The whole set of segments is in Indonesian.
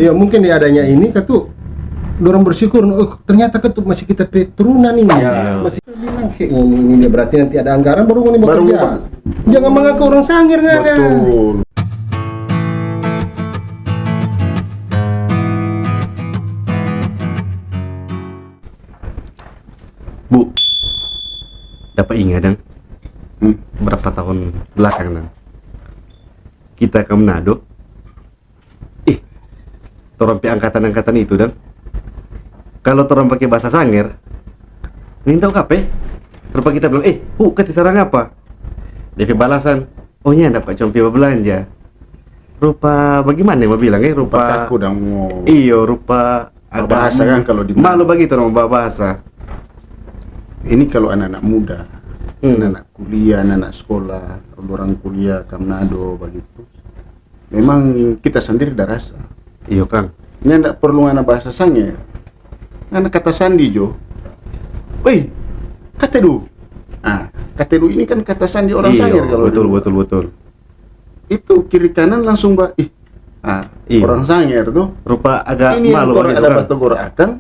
Ya mungkin di adanya ini katu dorong bersyukur, oh ternyata katu masih kita turunan ini. Ya. Masih bilang kayak ini dia berarti nanti ada anggaran baru mau kerja. Jangan mengaku orang sangir nggak ada. Betul. Bu, dapat ingat dong? Berapa tahun belakangan kita ke Manado, torang angkatan-angkatan itu dan kalau torang pakai bahasa Sangir, minta kape, rupa kita bilang, kati sarang apa? DP balasan, oh nya dapat compi belanja. Rupa bagaimana mau bilang rupa aku dah mau. Iyo, rupa ada bahasa kan kalau di malu begitu dong bahasa. Ini kalau anak-anak muda, anak-anak kuliah, anak-anak sekolah, orang kuliah ke Manado begitu. Memang kita sendiri dah rasa. Iya Kang. Ini tidak perlu anak bahasa Sangir. Anak kata sandi jo. Woi, katedu. Katedu ini kan kata sandi orang Sangir kalau betul. Itu kiri kanan langsung Iya. orang Sangir tuh. Rupa agak ini malu yang ada batagor akang.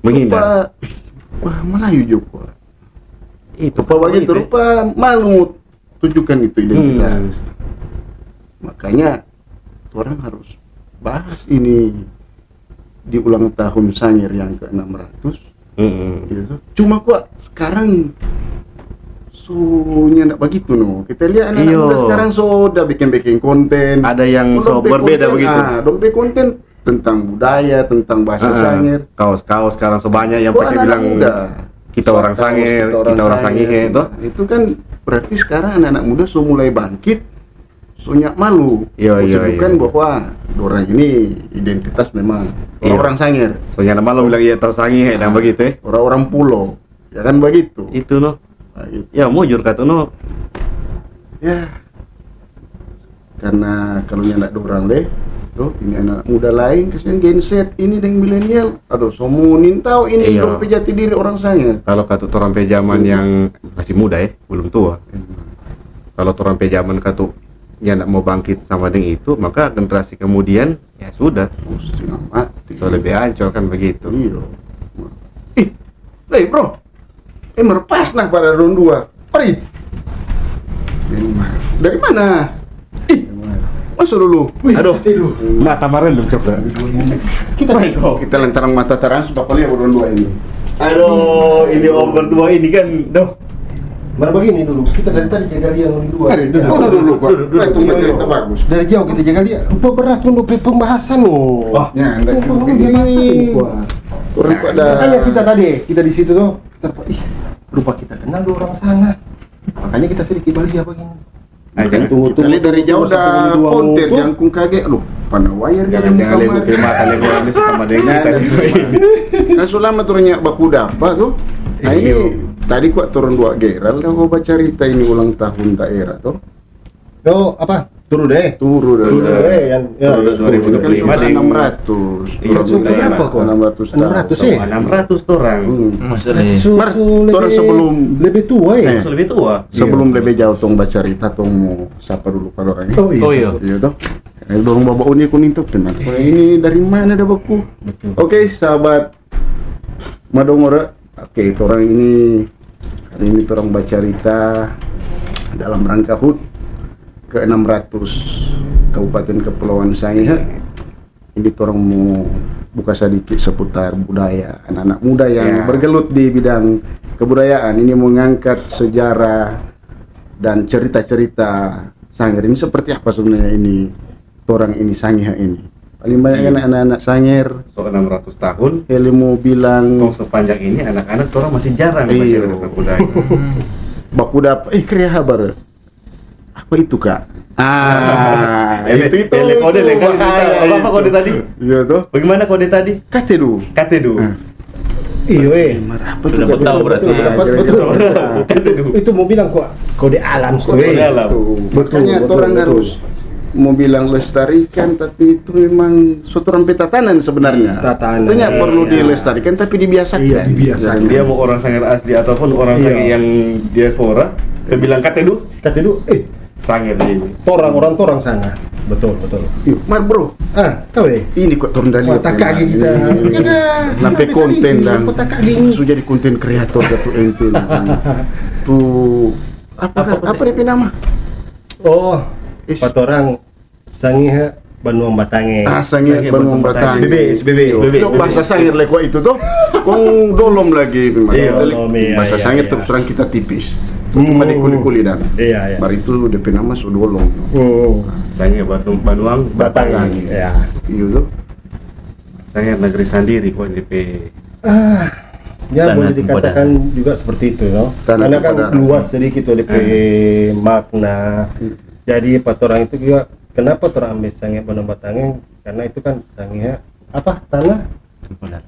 menghindar. Wah, Melayu juga. Itu Rupa begitu, rupa malu tunjukkan itu identitas. Makanya orang harus bahas ini di ulang tahun Sangir yang ke-600. Gitu. Cuma kok sekarang nggak begitu Kita lihat anak-anak muda sekarang udah bikin konten. Ada yang berbeda begitu. Dompe konten tentang budaya, tentang bahasa Sangir. Kaos-kaos sekarang banyak yang pakai bilang muda. kita orang Sangir, kita orang Sangihe itu. Itu kan berarti sekarang anak-anak muda mulai bangkit, nyak malu. Menunjukkan bahwa orang ini identitas memang orang Sangir. Soalnya malu bilang iya tahu Sangihe dan begitu. Orang-orang pulau, ya kan begitu. Itu Gitu. Ya mujur kata Ya, karena kalau nyak ada orang deh. Ini anak muda lain, kasihan Gen Z ini dengan milenial. Aduh, somunin tahu ini dompet jati diri orang Sangir. Kalau kata orang pejaman yang masih muda belum tua. Kalau orang pejaman kata yang nak mau bangkit sama dengan itu, maka generasi kemudian ya sudah. So lebih hancur kan begitu. Iya. Bro. Merpas nah pada round 2. Pari. Dari mana? Masuk dulu. Aduh, mata maren lu coba. Kita lantaran mata terang sebab lihat round 2 ini. Aduh, ini om berdua ini kan, Baru begini dulu, kita dari tadi jaga dia yang dua. Dulu, Pak. Itu cerita bagus. Dari jauh kita jaga dia. Lupa berat untuk pembahasan Wah, ya, anda Makanya kita tadi, kita di situ lupa kita kenal dua orang sana. Makanya kita sedikit balik begini. Kita lihat dari jauh dah konten yang kung kaget lu. Panawayar jangan lemu ke mata lemu ini sama dengan kita. Kan sulama turunnya baku apa tuh? Nah ini tadi kok turun 2 geral dah kau baca cerita ini ulang tahun daerah tuh. Apa? Turu deh yang 2025 deh 600. Iya, berapa kok? 600 600 orang. Orang sebelum lebih tua ya. Lebih tua. Sebelum lebih jauh tong baca cerita tong mau sapa dulu pada orang ini. Oh iya. Iya toh. Dorong bawa uni kuning tuh tenang. Ini dari mana dah baku? Oke, sahabat Madongora. Oke, orang ini hari ini orang baca cerita dalam rangka HUT ke-600 Kabupaten Kepulauan Sangihe. Ini orang mau buka sedikit seputar budaya anak-anak muda yang bergelut di bidang kebudayaan. Ini mengangkat sejarah dan cerita-cerita Sangir. Ini seperti apa sebenarnya ini orang ini Sangihe ini. Paling banyak anak-anak Sangir 600 tahun. Heli mau bilang sepanjang ini anak-anak orang masih jarang baca cerita budaya. Bakudap kriya habar. Apa itu Kak? Itu kode legal. Apa kode tadi? Iya tuh. Bagaimana kode tadi? Katedu. Iya, sudah tahu berarti. Betul. Itu mau bilang kok kode alam Kode alam. Makanya orang harus mau bilang lestarikan, tapi itu memang suatu tatanan sebenarnya. Tatanan. Itu perlu dilestarikan tapi dibiasakan. Iya, dibiasakan. Dia mau orang Sangir asli ataupun orang Sangir yang diaspora, dia bilang katedu Sangir ini. Orang sana. Betul. Yuk, mar bro. Tahu deh. Ini kok turun dari Wah, tak kaki kita. Sampai konten dan tak kaki ini. sudah jadi konten kreator satu ente. Tuh apa DP nama? Oh, empat orang sangiha Banuang Batange. Sangir Banuang Batange. SBB. Itu bahasa Sangir leko itu tuh. Kong dolom lagi memang. Iya, dolom, iya, Bahasa iya, Sangir iya. terus terang kita tipis. Cuma di kuli-kuli dan. Iya. Baru itu DP nama so dolom. Saya Banuang Batange. Ya. Iya tuh. Saya negeri sendiri kok DP. Ya Tanah boleh dikatakan juga seperti itu, no? Tanah Karena kan Tumpadaran. luas sedikit DP makna. Jadi empat orang itu juga kenapa orang ambil sange Banuang Batange? Karena itu kan sange apa tanah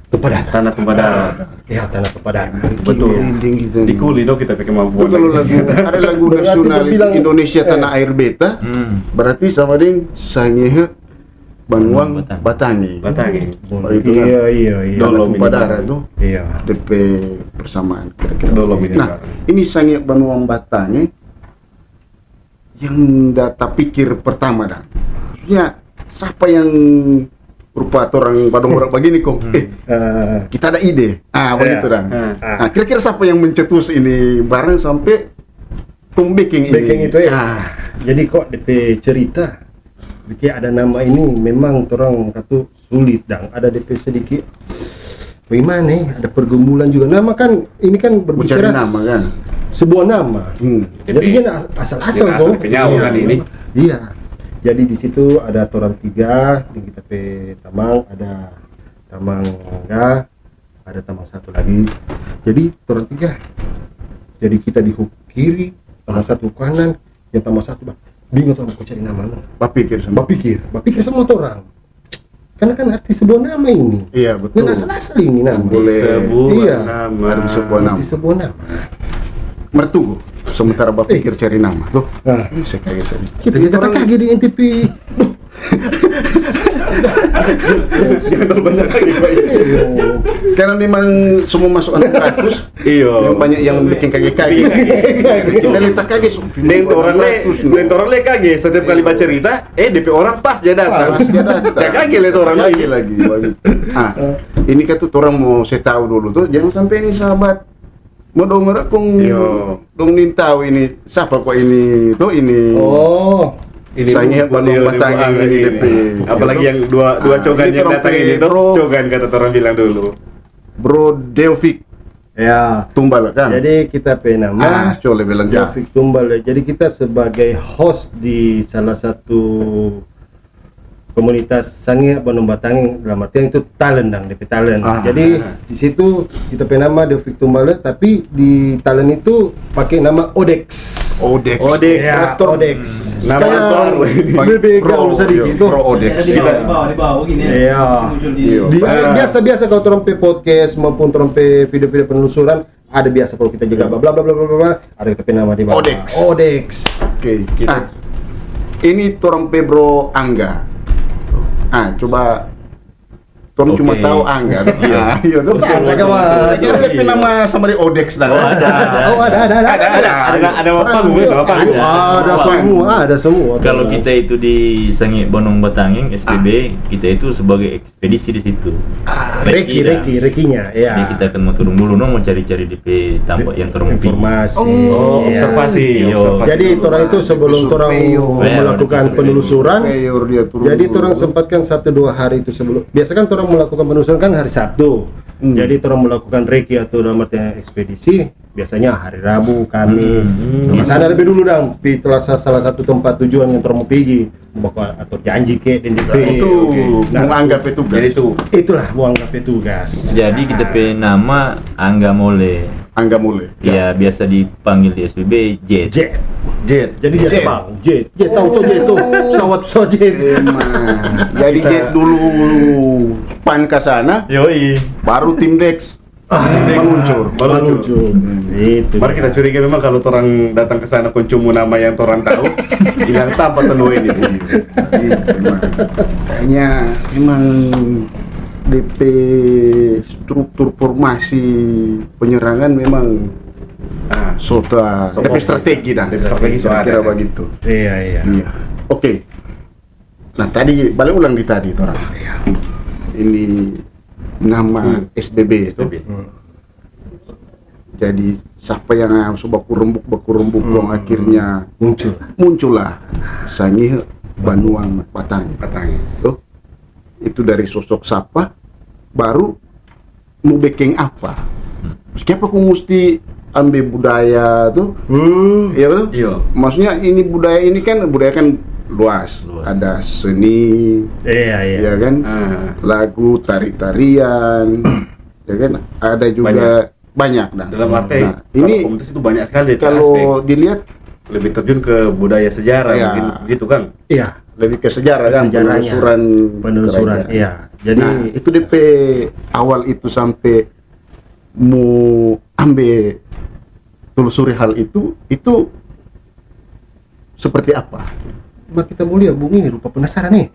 Tumpadaran. Tanah Tumpadaran. Ya tanah Tumpadaran. Betul. Merinding gitu. Di kuli dong kita pakai Itu mampuan. kalau lagu ada lagu Berarti nasional dia bilang, Indonesia Tanah Air Beta, berarti sama dengan Sangehe Banuang Batange. Batange. Oh, itu kan. Iya. Dolom Tumpadaran tuh. Iya. DP persamaan kira-kira. Dolom ini. Nah, ini Sange Banuang Batange yang data pikir pertama dah. Maksudnya siapa yang rupa orang Badung orang begini kok? Kita ada ide. Begitu dah. Nah, kira-kira siapa yang mencetus ini bareng sampai baking ini? Itu ya. Jadi kok DP cerita DP ada nama ini memang orang kata sulit dan ada DP sedikit bagaimana nih ada pergumulan juga nama kan ini kan berbicara Mencari nama kan. sebuah nama. Jadi dia asal-asal Dia kok. asal penyawa kan ini. Iya. Jadi di situ ada orang tiga di kita pe Tamang, ada Tamang enggak, ada Tamang satu lagi. Jadi orang tiga. Jadi kita di hook kiri, Tamang satu kanan, yang Tamang satu bingung orang mau cari nama. Bapikir sama. Bapikir semua orang. Karena kan arti sebuah nama ini. Iya betul. Kan asal-asal ini nama. Boleh. Iya. Arti sebuah nama. Arti sebuah nama. Mertunggu. Sementara bapikir cari nama. Tuh. Nah, Saya kaget saja. kita kaget di NTP. Jangan terlalu banyak lagi Pak. Karena memang semua masuk anak ratus. Iya. Yang banyak yang bikin kaget-kaget. Kita letak kaget. Dan orang le kaget setiap kali baca cerita, DP orang pas dia datang. Pas dia datang. Saya kaget lihat orang lagi. Ini kan tuh orang mau saya tahu dulu tuh, jangan sampai ini sahabat mau dong ngerekung dong nintau ini siapa kok ini tuh ini. Oh. Ini Sange Banuang Batange ini DP. Apalagi yang dua cogan ini yang orang datang ini tuh Bro. cogan kata orang bilang dulu. Bro Deovik Ya. Tumbal kan. Jadi kita pe nama coba bilang ya. Jafik Tumbal. Jadi kita sebagai host di salah satu komunitas Sange Banuang Batange dalam artian itu talent dang DP talent. Jadi di situ kita pe nama Jafik Tumbal tapi di talent itu pakai nama Odex. Odex. Ya, Odex. Nama Kayak aktor. lebih gaul sedikit tuh. Bro Odex. Di bawah begini ya. Iya. Muncul di Biasa-biasa kalau orang pe podcast maupun orang pe video-video penelusuran ada biasa kalau kita jaga bla bla bla bla bla ada kita pe nama di bawah. Odex. Oke. Kita- Ini torang pe Bro Angga. Coba Tom Oke. cuma tahu Angga. Iya tuh. Angga kawan. Kira DP nama sama di Odex dah. Ada panggung ya, panggung. Ada semua. Kalau kita itu di Sange Banuang Batange SPB, kita itu sebagai ekspedisi di situ. Rekinya, ya. Jadi kita akan mau turun dulu, mau cari-cari DP tampak yang terung Informasi. Oh, Iya. observasi. Jadi orang itu sebelum orang melakukan penelusuran, Mayor dia turun. jadi orang sempatkan 1-2 hari itu sebelum. Biasa kan orang melakukan penelusuran kan hari Sabtu. Jadi orang melakukan reki atau dalam artian ekspedisi biasanya hari Rabu, Kamis. Ke sana lebih dulu dong. Pi salah satu tempat tujuan yang orang mau pergi, bakal atau janji ke DNDP. itu Nah, menganggap itu Jadi itu itulah buang KP tugas. Jadi kita pe nama Angga Mole. Angga mulai. Ya, biasa dipanggil di SPB Jet. Jet. Jadi dia Jet. terbang. Jet tahu tuh jet tuh. Pesawat jet. Jadi Jet dulu pan ke sana, Yoi. baru tim Dex meluncur. Meluncur. Itu. Mari kita curiga memang kalau orang datang ke sana kuncumu nama yang orang tahu, bilang tanpa tentu ini. Kayaknya memang DP struktur formasi penyerangan memang DP strategi dah. DP strategi kira-kira ada. begitu. Iya. Iya. Oke. Nah tadi balik ulang di tadi orang. Ini nama SBB itu. Jadi siapa yang harus baku rembuk kong akhirnya muncullah Sangi Banuang Batang. Tuh. Itu dari sosok siapa baru mau bikin apa? Siapa aku mesti ambil budaya tuh? Iya betul? Iya. Maksudnya ini budaya kan luas. Ada seni, ya kan? Lagu, tarian, ya kan? Ada juga banyak dah. Dalam arti Nah, ini komunitas itu banyak sekali kalau dilihat lebih terjun ke budaya sejarah Ya. mungkin gitu kan. Iya, lebih ke sejarah kan, Sejarahnya. penelusuran. kerajaan. Iya. Jadi Nah, itu DP awal itu sampai mau ambil telusuri hal itu seperti apa? kita mulia Bung ini rupa penasaran nih.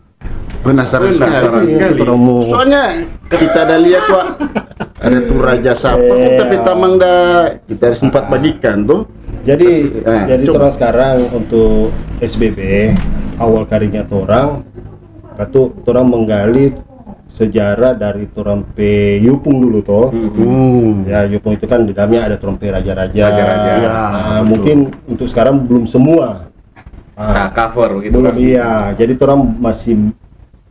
Penasaran Penasaran sekali. sekali. Kita mau Soalnya kita ada lihat Wak, ada tuh Raja Sapa, tapi tamang dah kita sempat bagikan tuh. Jadi coba. orang sekarang untuk SBB awal karinya orang menggali sejarah dari torang pe Yupung dulu toh. Ya Yupung itu kan di dalamnya ada torang pe raja-raja. Raja-raja. Ya, betul. Mungkin untuk sekarang belum semua. Cover gitu Belum kan. iya. Jadi torang masih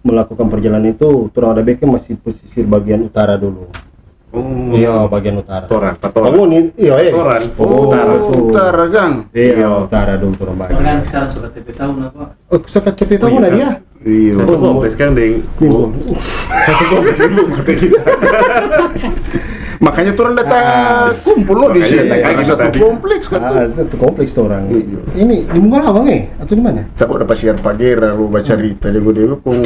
melakukan perjalanan itu, torang ada backnya masih pesisir bagian utara dulu. Iya, bagian utara. Toran. Bangunin, iya Toran. Utara tuh. Utara Gang. Iya, utara dulu turun bagian. Kan sekarang suka TP tahun apa? Oh, sekat TP tahu iya. nah dia? Iya. Satu kompleks kan deng. Satu kompleks dulu maka kita. Makanya turun datang kumpul lo di Makanya sini. datang Karena kita satu tadi. kompleks kan. Satu kompleks tuh orang. Iya. Ini di Mungalawang atau di mana? Takut dapat siar pagera lo baca cerita dia gue kong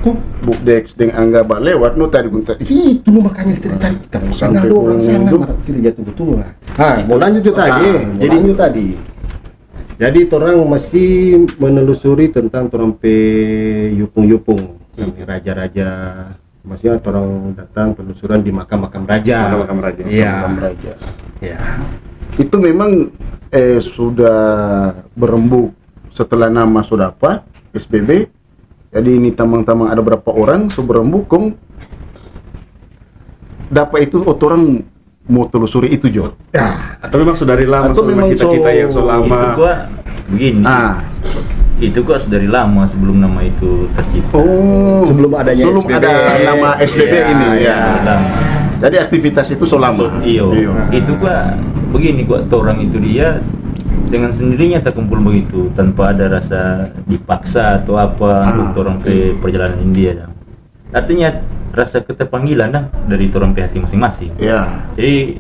Kok Bukdex dengan Angga Bak lewat no tadi pun tadi. itu makanya kita tadi kita mau Sampai kenal orang sana pun- marah kita jatuh betul lah. Mau lanjut tuh tadi. Jadi lanjut tadi. Jadi orang masih menelusuri tentang torang pe Yupung-Yupung sampai raja-raja. Maksudnya orang datang penelusuran di makam-makam raja. Makam-makam raja. Iya. Makam Raja. Iya. Itu memang sudah berembuk setelah nama sudah apa SBB. Jadi ini tamang-tamang ada berapa orang berembuk kong dapat itu orang mau telusuri itu Jo. Ya. Atau memang sudah dari lama Atau memang memang cita-cita yang so Itu lama. gua begini. Iya. Itu gua dari lama sebelum nama itu tercipta. Oh, Sebelum adanya sebelum SBB. ada nama SBB Iya, ini ya. dari lama. Jadi aktivitas itu so lama. Iyo. Iya. Itu gua begini gua orang itu dia dengan sendirinya terkumpul begitu tanpa ada rasa dipaksa atau apa untuk orang ke perjalanan India dah. Artinya rasa keterpanggilan dah dari orang pe hati masing-masing. Ya. Jadi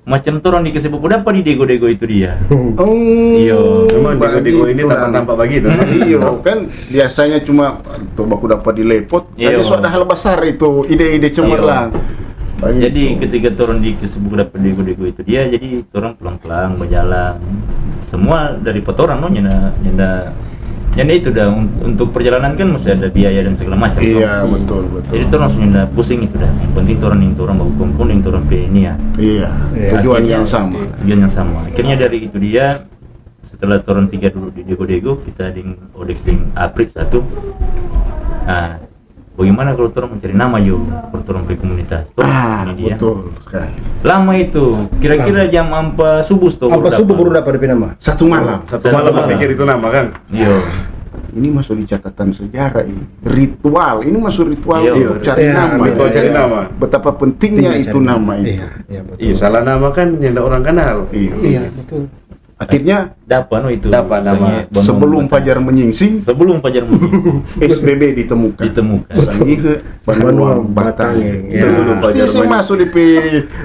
macam orang dikasih buku dapat di dego-dego itu dia. Oh, Iya. Memang dego-dego ini tampak-tampak begitu. Iya, kan biasanya cuma tuh baku dapat di lepot. Iya. Tapi so ada hal besar itu ide-ide cemerlang. Begitu. Jadi ketika orang dikasih buku dapat dego-dego itu dia, jadi orang pelan-pelan berjalan. Semua dari potoran no nyenda itu dah untuk perjalanan kan mesti ada biaya dan segala macam. Iya, toh. betul. Jadi orang langsung nyenda pusing itu dah. Yang penting orang bawa kumpul yang orang pe ini ya. Iya, tujuan yang sama. Tujuan yang sama. Akhirnya dari itu dia setelah orang 3 dulu di dego-dego kita ding Odex ding Aprit 1. Nah, bagaimana kalau orang mencari nama yo kalau orang pe komunitas? Toh, ini dia. Betul sekali. Lama itu, kira-kira jam 4 subuh tuh. Apa subuh baru dapat DP nama? Satu malam. Satu malam berpikir itu nama kan. Iya. Ini masuk di catatan sejarah ini. Ritual. Ini masuk ritual Iya, untuk cari iya, nama. ritual cari nama. Betapa pentingnya Tinggal itu cari nama itu. Iya, betul. Iya, salah nama kan yang tak orang kenal. Iya. betul. Akhirnya Dapat no itu. Dapat nama. Misalnya sebelum Bandung Fajar menyingsing, sebelum Fajar menyingsing SBB ditemukan. ditemukan. Banuang Batang. Ya. Sebelum Fajar Sisi masuk di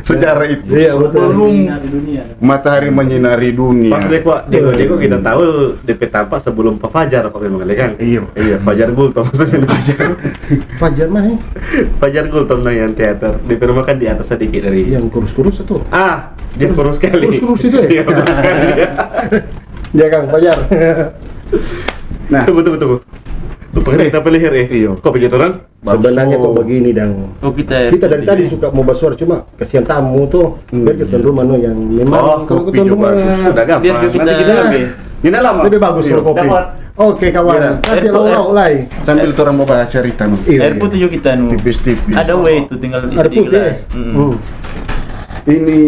sejarah itu. Iya, betul. Sebelum Di dunia. matahari menyinari dunia. Pas deko deko kita tahu DP tampak sebelum Pak Fajar kok memang kan. Iya. Iya, Fajar Gultom maksudnya. Fajar mana? Fajar Gultom nah yang teater. DP rumah kan di atas sedikit dari. Yang kurus-kurus itu. Dia kurus sekali. Kurus-kurus itu ya? Iya, kurus sekali. Ya Kang Fajar. Nah, Tunggu. Lupa kita pelihir Iya. Kok begitu orang? Sebenarnya kok begini dang. Oh kita Dari tadi suka mau basuar cuma kasihan tamu tuh. Biar kita rumah no yang memang kalau kopi kita juga rumah bagus. Sudah gampang. Biar kita- Nanti kita ambil. Ini lama. lebih bagus kalau kopi. Dapat Oke kawan, kasih lo mulai. Sambil orang mau baca cerita nih. Iya, Air putih juga kita nu. Tipis-tipis. Ada way itu tinggal isi Air di putih. gelas. Ini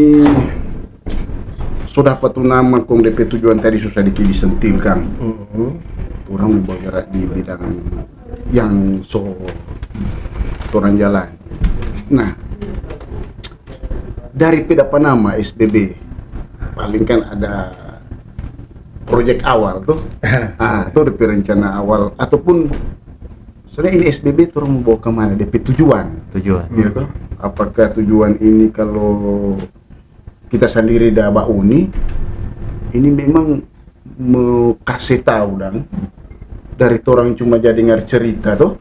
sudah dapat nama kong DP tujuan tadi susah disentil Kang. Orang mau bergerak di bidang yang orang jalan. Nah, dari apa nama SBB paling kan ada proyek awal tuh. Itu DP rencana awal ataupun sebenarnya ini SBB tuh orang mau bawa kemana DP tujuan. Gitu. Apakah tujuan ini kalau kita sendiri dah Uni ini memang mau kasih tahu dan dari orang cuma jadi ngar cerita tuh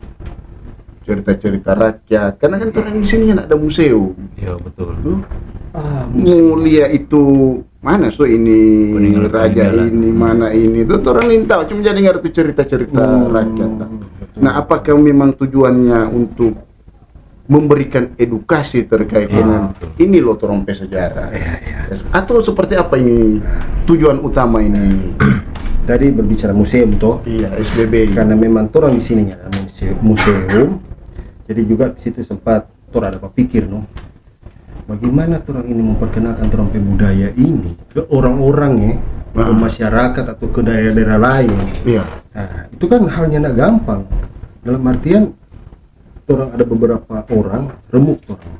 cerita-cerita rakyat karena kan orang di sini ada museum. Iya betul. Tuh, mau lihat itu mana ini Peninggalan raja ini mana ini tuh orang ingin tahu cuma jadi ngar tuh cerita-cerita rakyat. Nah apakah memang tujuannya untuk memberikan edukasi terkait dengan ini loh trompe sejarah atau seperti apa ini tujuan utama ini? Tadi berbicara museum toh. Iya SBB Karena memang orang di sini ada museum. Jadi juga di situ sempat ada berpikir no. Bagaimana orang ini memperkenalkan trompe budaya ini ke orang-orang ya, ke masyarakat atau ke daerah-daerah lain. Iya. Nah, itu kan halnya tidak gampang. Dalam artian orang ada beberapa orang remuk orang.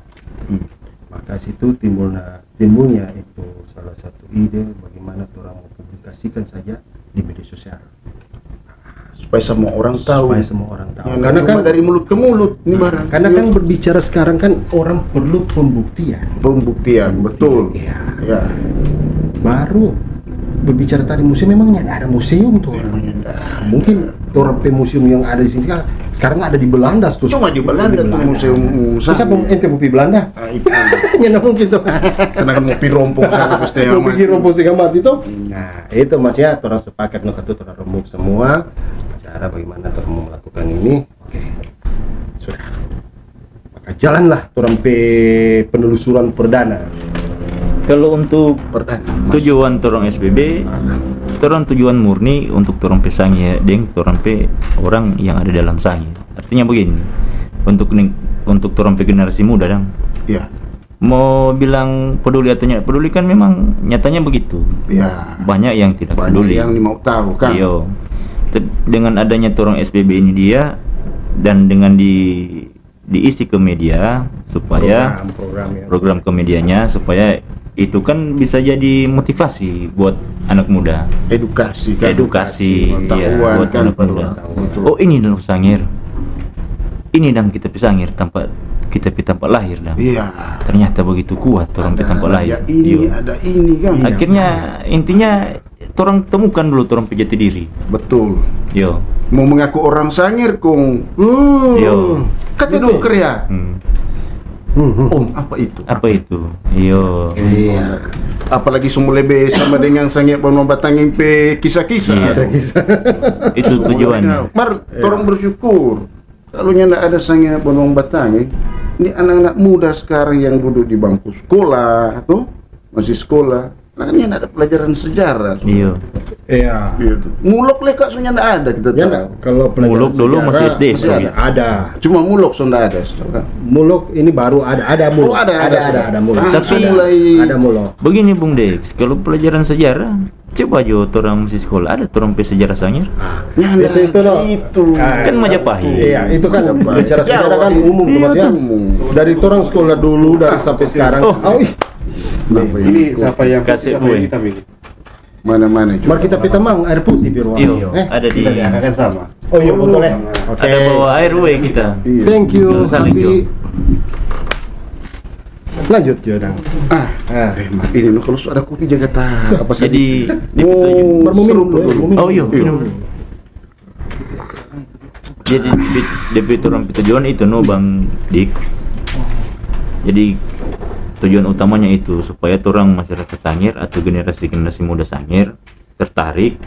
Maka situ timbulnya itu salah satu ide bagaimana orang mempublikasikan saja di media sosial Supaya semua orang tahu. supaya semua orang tahu. Ya, Karena kan dari mulut ke mulut ini barang. karena kan berbicara sekarang kan orang perlu pembuktian. Pembuktian betul. Iya. Ya. Baru berbicara tadi museum memangnya ada museum tuh orang. Mungkin orang museum yang ada di sini sekarang ada di Belanda tuh. Cuma di Belanda tuh museum Siapa ente mau pi Belanda? itu. Ya mungkin tuh. Karena kan mau pi rompong sana pasti Mau pikir rompong sih mati itu. Nah, itu maksudnya orang sepakat no ketut orang rembuk semua. Cara bagaimana orang mau melakukan ini. Oke. Sudah. Maka jalanlah orang penelusuran perdana. Kalau untuk Perdana. tujuan torong SBB, torong tujuan murni untuk torong pesangnya deng torong pe orang yang ada dalam sangi. Artinya begini, untuk torong pe generasi muda dong. Iya. Mau bilang peduli atau tidak peduli kan memang nyatanya begitu. Iya. Banyak yang tidak Banyak peduli. yang mau tahu kan. Iyo. Dengan adanya torong SBB ini dia dan dengan diisi ke media supaya program ke medianya supaya itu kan bisa jadi motivasi buat anak muda. Edukasi kan. Edukasi, iya, Pengetahuan buat kan anak muda. Betul. Oh ini loh sangir. Ini dang kita pisangir tanpa kita tanpa lahir dang. Iya. Ternyata begitu kuat orang tanpa lahir. Ada ini, Iya. ada ini kan. Akhirnya intinya orang temukan dulu orang jati diri. Betul. Yo. Mau mengaku orang Sangir kong. Yo. Kata doker ya. Oh, Apa itu? Apa itu? Yo. iya. Apalagi semua lebih sama dengan Sangir Bono Batangin pe kisah-kisah. Iya. Itu tujuannya. Mar, orang bersyukur. Kalau nggak ada Sangir Bono Batangin, ini anak-anak muda sekarang yang duduk di bangku sekolah, tuh masih sekolah. Nah, ini ada pelajaran sejarah. Iya. Iya. Gitu. Mulok lekak soalnya nggak ada kita Ya tahu. enggak, kalau pelajaran Muluk dulu sejarah masih SD, masih ada. Cuma mulok sudah ada. Saudara. Muluk ini baru ada muluk. Oh, ada muluk. Tapi Ada muluk. Begini Bung Dex, kalau pelajaran sejarah, coba aja orang masih sekolah ada orang pe sejarah sangir. Ya, itu loh. itu. Kan Majapahit. Iya, itu kan Majapahit. bicara sejarah kan Jawa, umum tuh iya, Mas ya. itu umum. Dari orang sekolah dulu dari sampai sekarang. Oh. ih. Ini siapa yang Kasih siapa gue. yang hitam ini? Mana-mana Mari kita pita mang air putih biru. Iya, ada di Kita diangkat sama. Oh iya boleh. Oke. ada bawa air we kita. Iya. Thank you. Saling Tapi lanjut Jodang. Mah, ini no, kalau ada kopi jaga apa Jadi Oh, Baru mau minum dulu. seru. mau minum. oh iya, minum. Jadi DP orang tujuan itu no Bang Dik. Jadi tujuan utamanya itu supaya orang masyarakat Sangir atau generasi muda Sangir tertarik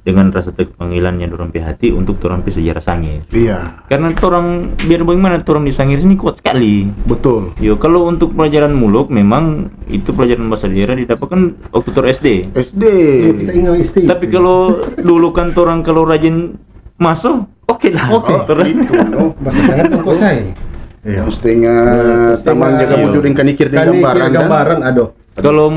dengan rasa panggilannya dorang pe hati untuk torang pe sejarah Sangir. Iya, Karena torang biar bagaimana torang di Sangir ini kuat sekali. betul. Yo, kalau untuk pelajaran muluk memang itu pelajaran bahasa daerah didapatkan waktu tor SD. SD. Kita ingat SD. Tapi kalau dulu kan torang kalau rajin masuk, oke lah. Oke, Torang- Itu, no. bahasa sangat mengkuasai. Iya. Setengah taman jaga iya. mujurin kanikir di gambaran. gambaran aduh. Kalau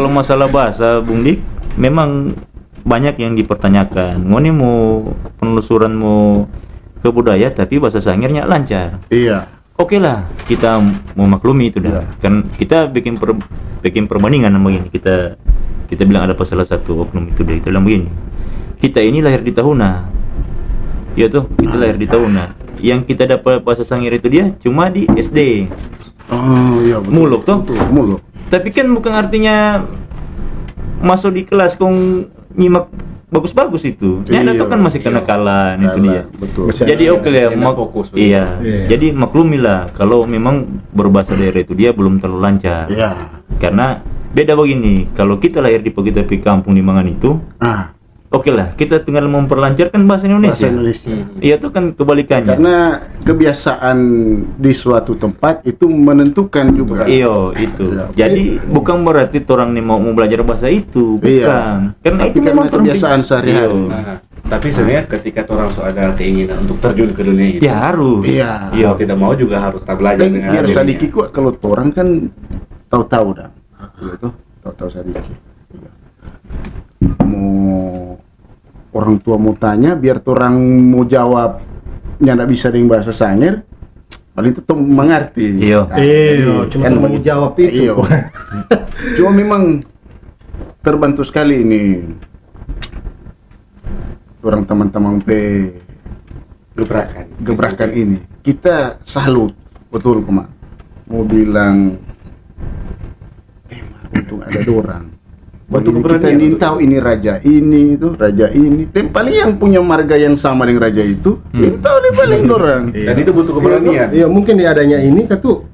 masalah bahasa Bung Dik, memang banyak yang dipertanyakan. Ngoni mau penelusuran mau ke budaya tapi bahasa Sangirnya lancar. Iya. Oke lah, kita mau maklumi itu dah. Iya. Kan kita bikin perbandingan sama begini. Kita bilang ada salah satu oknum itu dia bilang begini. Kita ini lahir di Tahuna. Ya tuh, kita lahir di Tahuna. Yang kita dapat bahasa Sangir itu dia cuma di SD. Oh iya betul. Muluk tuh. Betul, muluk. Tapi kan bukan artinya masuk di kelas kong nyimak bagus-bagus itu. Nyanda Iya, tuh kan masih kenakalan itu dia. Betul. Masih- Jadi oke lah, Nyanda fokus begitu. iya. Iya. Jadi maklumilah kalau memang berbahasa daerah itu dia belum terlalu lancar. Iya. Karena beda begini, kalau kita lahir di kampung di Mangan itu, Ah, oke lah, kita tinggal memperlancarkan bahasa Indonesia. bahasa Indonesia. Iya tuh kan kebalikannya. Karena kebiasaan di suatu tempat itu menentukan juga. Iyo itu. Iya. Jadi bukan berarti orang nih mau belajar bahasa itu, bukan. Iya. Karena Tapi itu karena memang torang kebiasaan pi- sehari-hari. Iyo. Nah, tapi sebenarnya ketika orang so ada keinginan untuk terjun ke dunia itu, Ya harus. Iya. Iya. mau tidak mau juga harus tak belajar Kan dengan biar dirinya. sadiki kok kalau orang kan tahu-tahu dah. Gitu, tahu-tahu sadiki. Iya. Mau orang tua mau tanya biar orang mau jawabnya nggak bisa dengan bahasa Sangir, paling itu tuh mengerti. Iya. Nah, Iya, cuma kan mau begitu. jawab itu. Iya. Cuma memang terbantu sekali ini orang teman-teman gebrakan ini. Kita salut betul Kema. Mau bilang untung ada dorang. Bentuk Begini kita keberanian, ingin betul. tahu ini raja ini. Dan paling yang punya marga yang sama dengan raja itu, ingin tahu nih paling dorang. Iya. Dan itu butuh keberanian. Iya, mungkin di adanya ini katu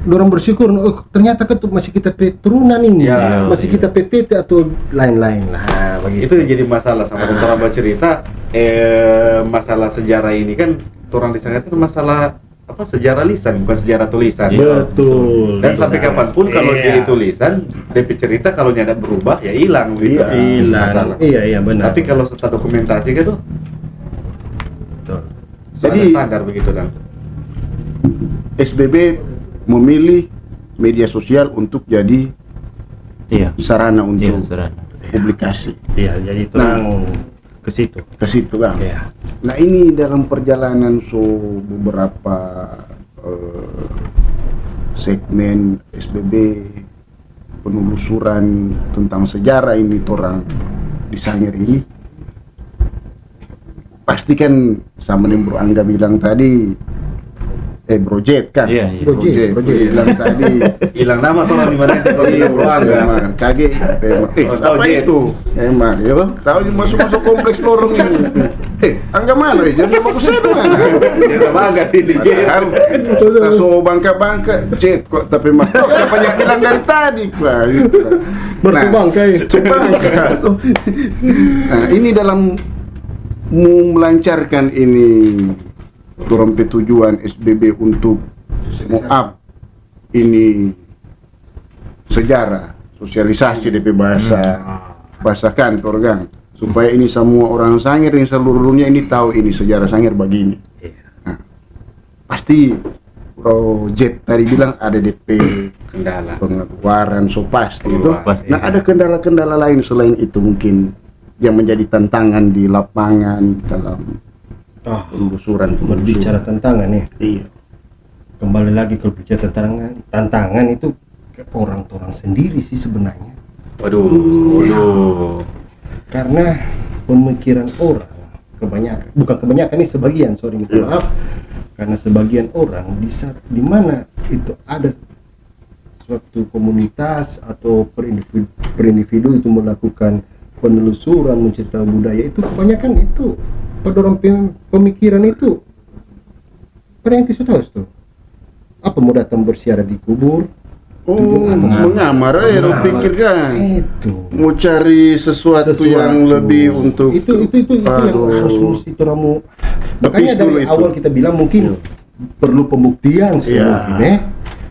dorang bersyukur, oh ternyata katu masih kita turunan ini, Iya, masih kita PTT atau lain-lain lah begitu. Itu yang jadi masalah sama orang bercerita. Masalah sejarah ini kan orang di sana itu masalah apa, sejarah lisan bukan sejarah tulisan. Betul. Dan sampai Lisan. kapanpun kalau Iya. jadi tulisan, DP cerita kalau nyada berubah ya hilang gitu. Iya, hilang. Masalah. Iya, benar. Tapi kalau setelah dokumentasi gitu, Betul. so ada Jadi- standar begitu kan. SBB memilih media sosial untuk jadi Iya. sarana Iya, untuk serana. publikasi Iya, jadi terang ke situ. ke situ kan. Iya. Nah ini dalam perjalanan beberapa segmen SBB penelusuran tentang sejarah ini orang di Sangir ini, pasti kan sama yang Bro Angga bilang tadi, Bro Jet kan? Iya, iya. Bro Jet bilang tadi. Hilang nama tuh di mana itu kalau Iya, dia berangga. emang kaget. Oh, tahu apa Jet. itu? Emang, ya bang. Tahu masuk kompleks lorong ini. Angga mana? Jadi bagus saya mana? Dia udah bangga sih di Jet. Padahal kita semua bangka-bangka Jet kok, tapi mas banyak bilang dari tadi Pak. Gitu. Bersubangkai. Subangka. Nah, ini dalam melancarkan ini turun tujuan SBB untuk up ini sejarah, sosialisasi DP bahasa kantor kan, supaya ini semua orang Sangir yang seluruh dunia ini tahu ini sejarah Sangir begini. Nah, pasti Bro Jet tadi bilang ada DP Kendala. pengeluaran so pasti itu. Pasti. Nah ada kendala-kendala lain selain itu mungkin yang menjadi tantangan di lapangan dalam penelusuran. Berbicara tantangan ya. Iya. Kembali lagi kalau bicara tantangan itu ke orang-orang sendiri sih sebenarnya. Waduh. Karena pemikiran orang bukan kebanyakan ini sebagian, sorry minta Iya. maaf, karena sebagian orang di mana itu ada suatu komunitas atau per individu itu melakukan penelusuran menceritakan budaya, itu kebanyakan itu pada orang pemikiran itu pada yang tisu tahu tuh apa mau datang bersiara di kubur, mengamar lo pikir kan Itu. mau cari sesuatu yang lebih untuk itu yang harus mesti turamu. Makanya Tapi dari itu. awal kita bilang mungkin perlu pembuktian sih Iya. mungkin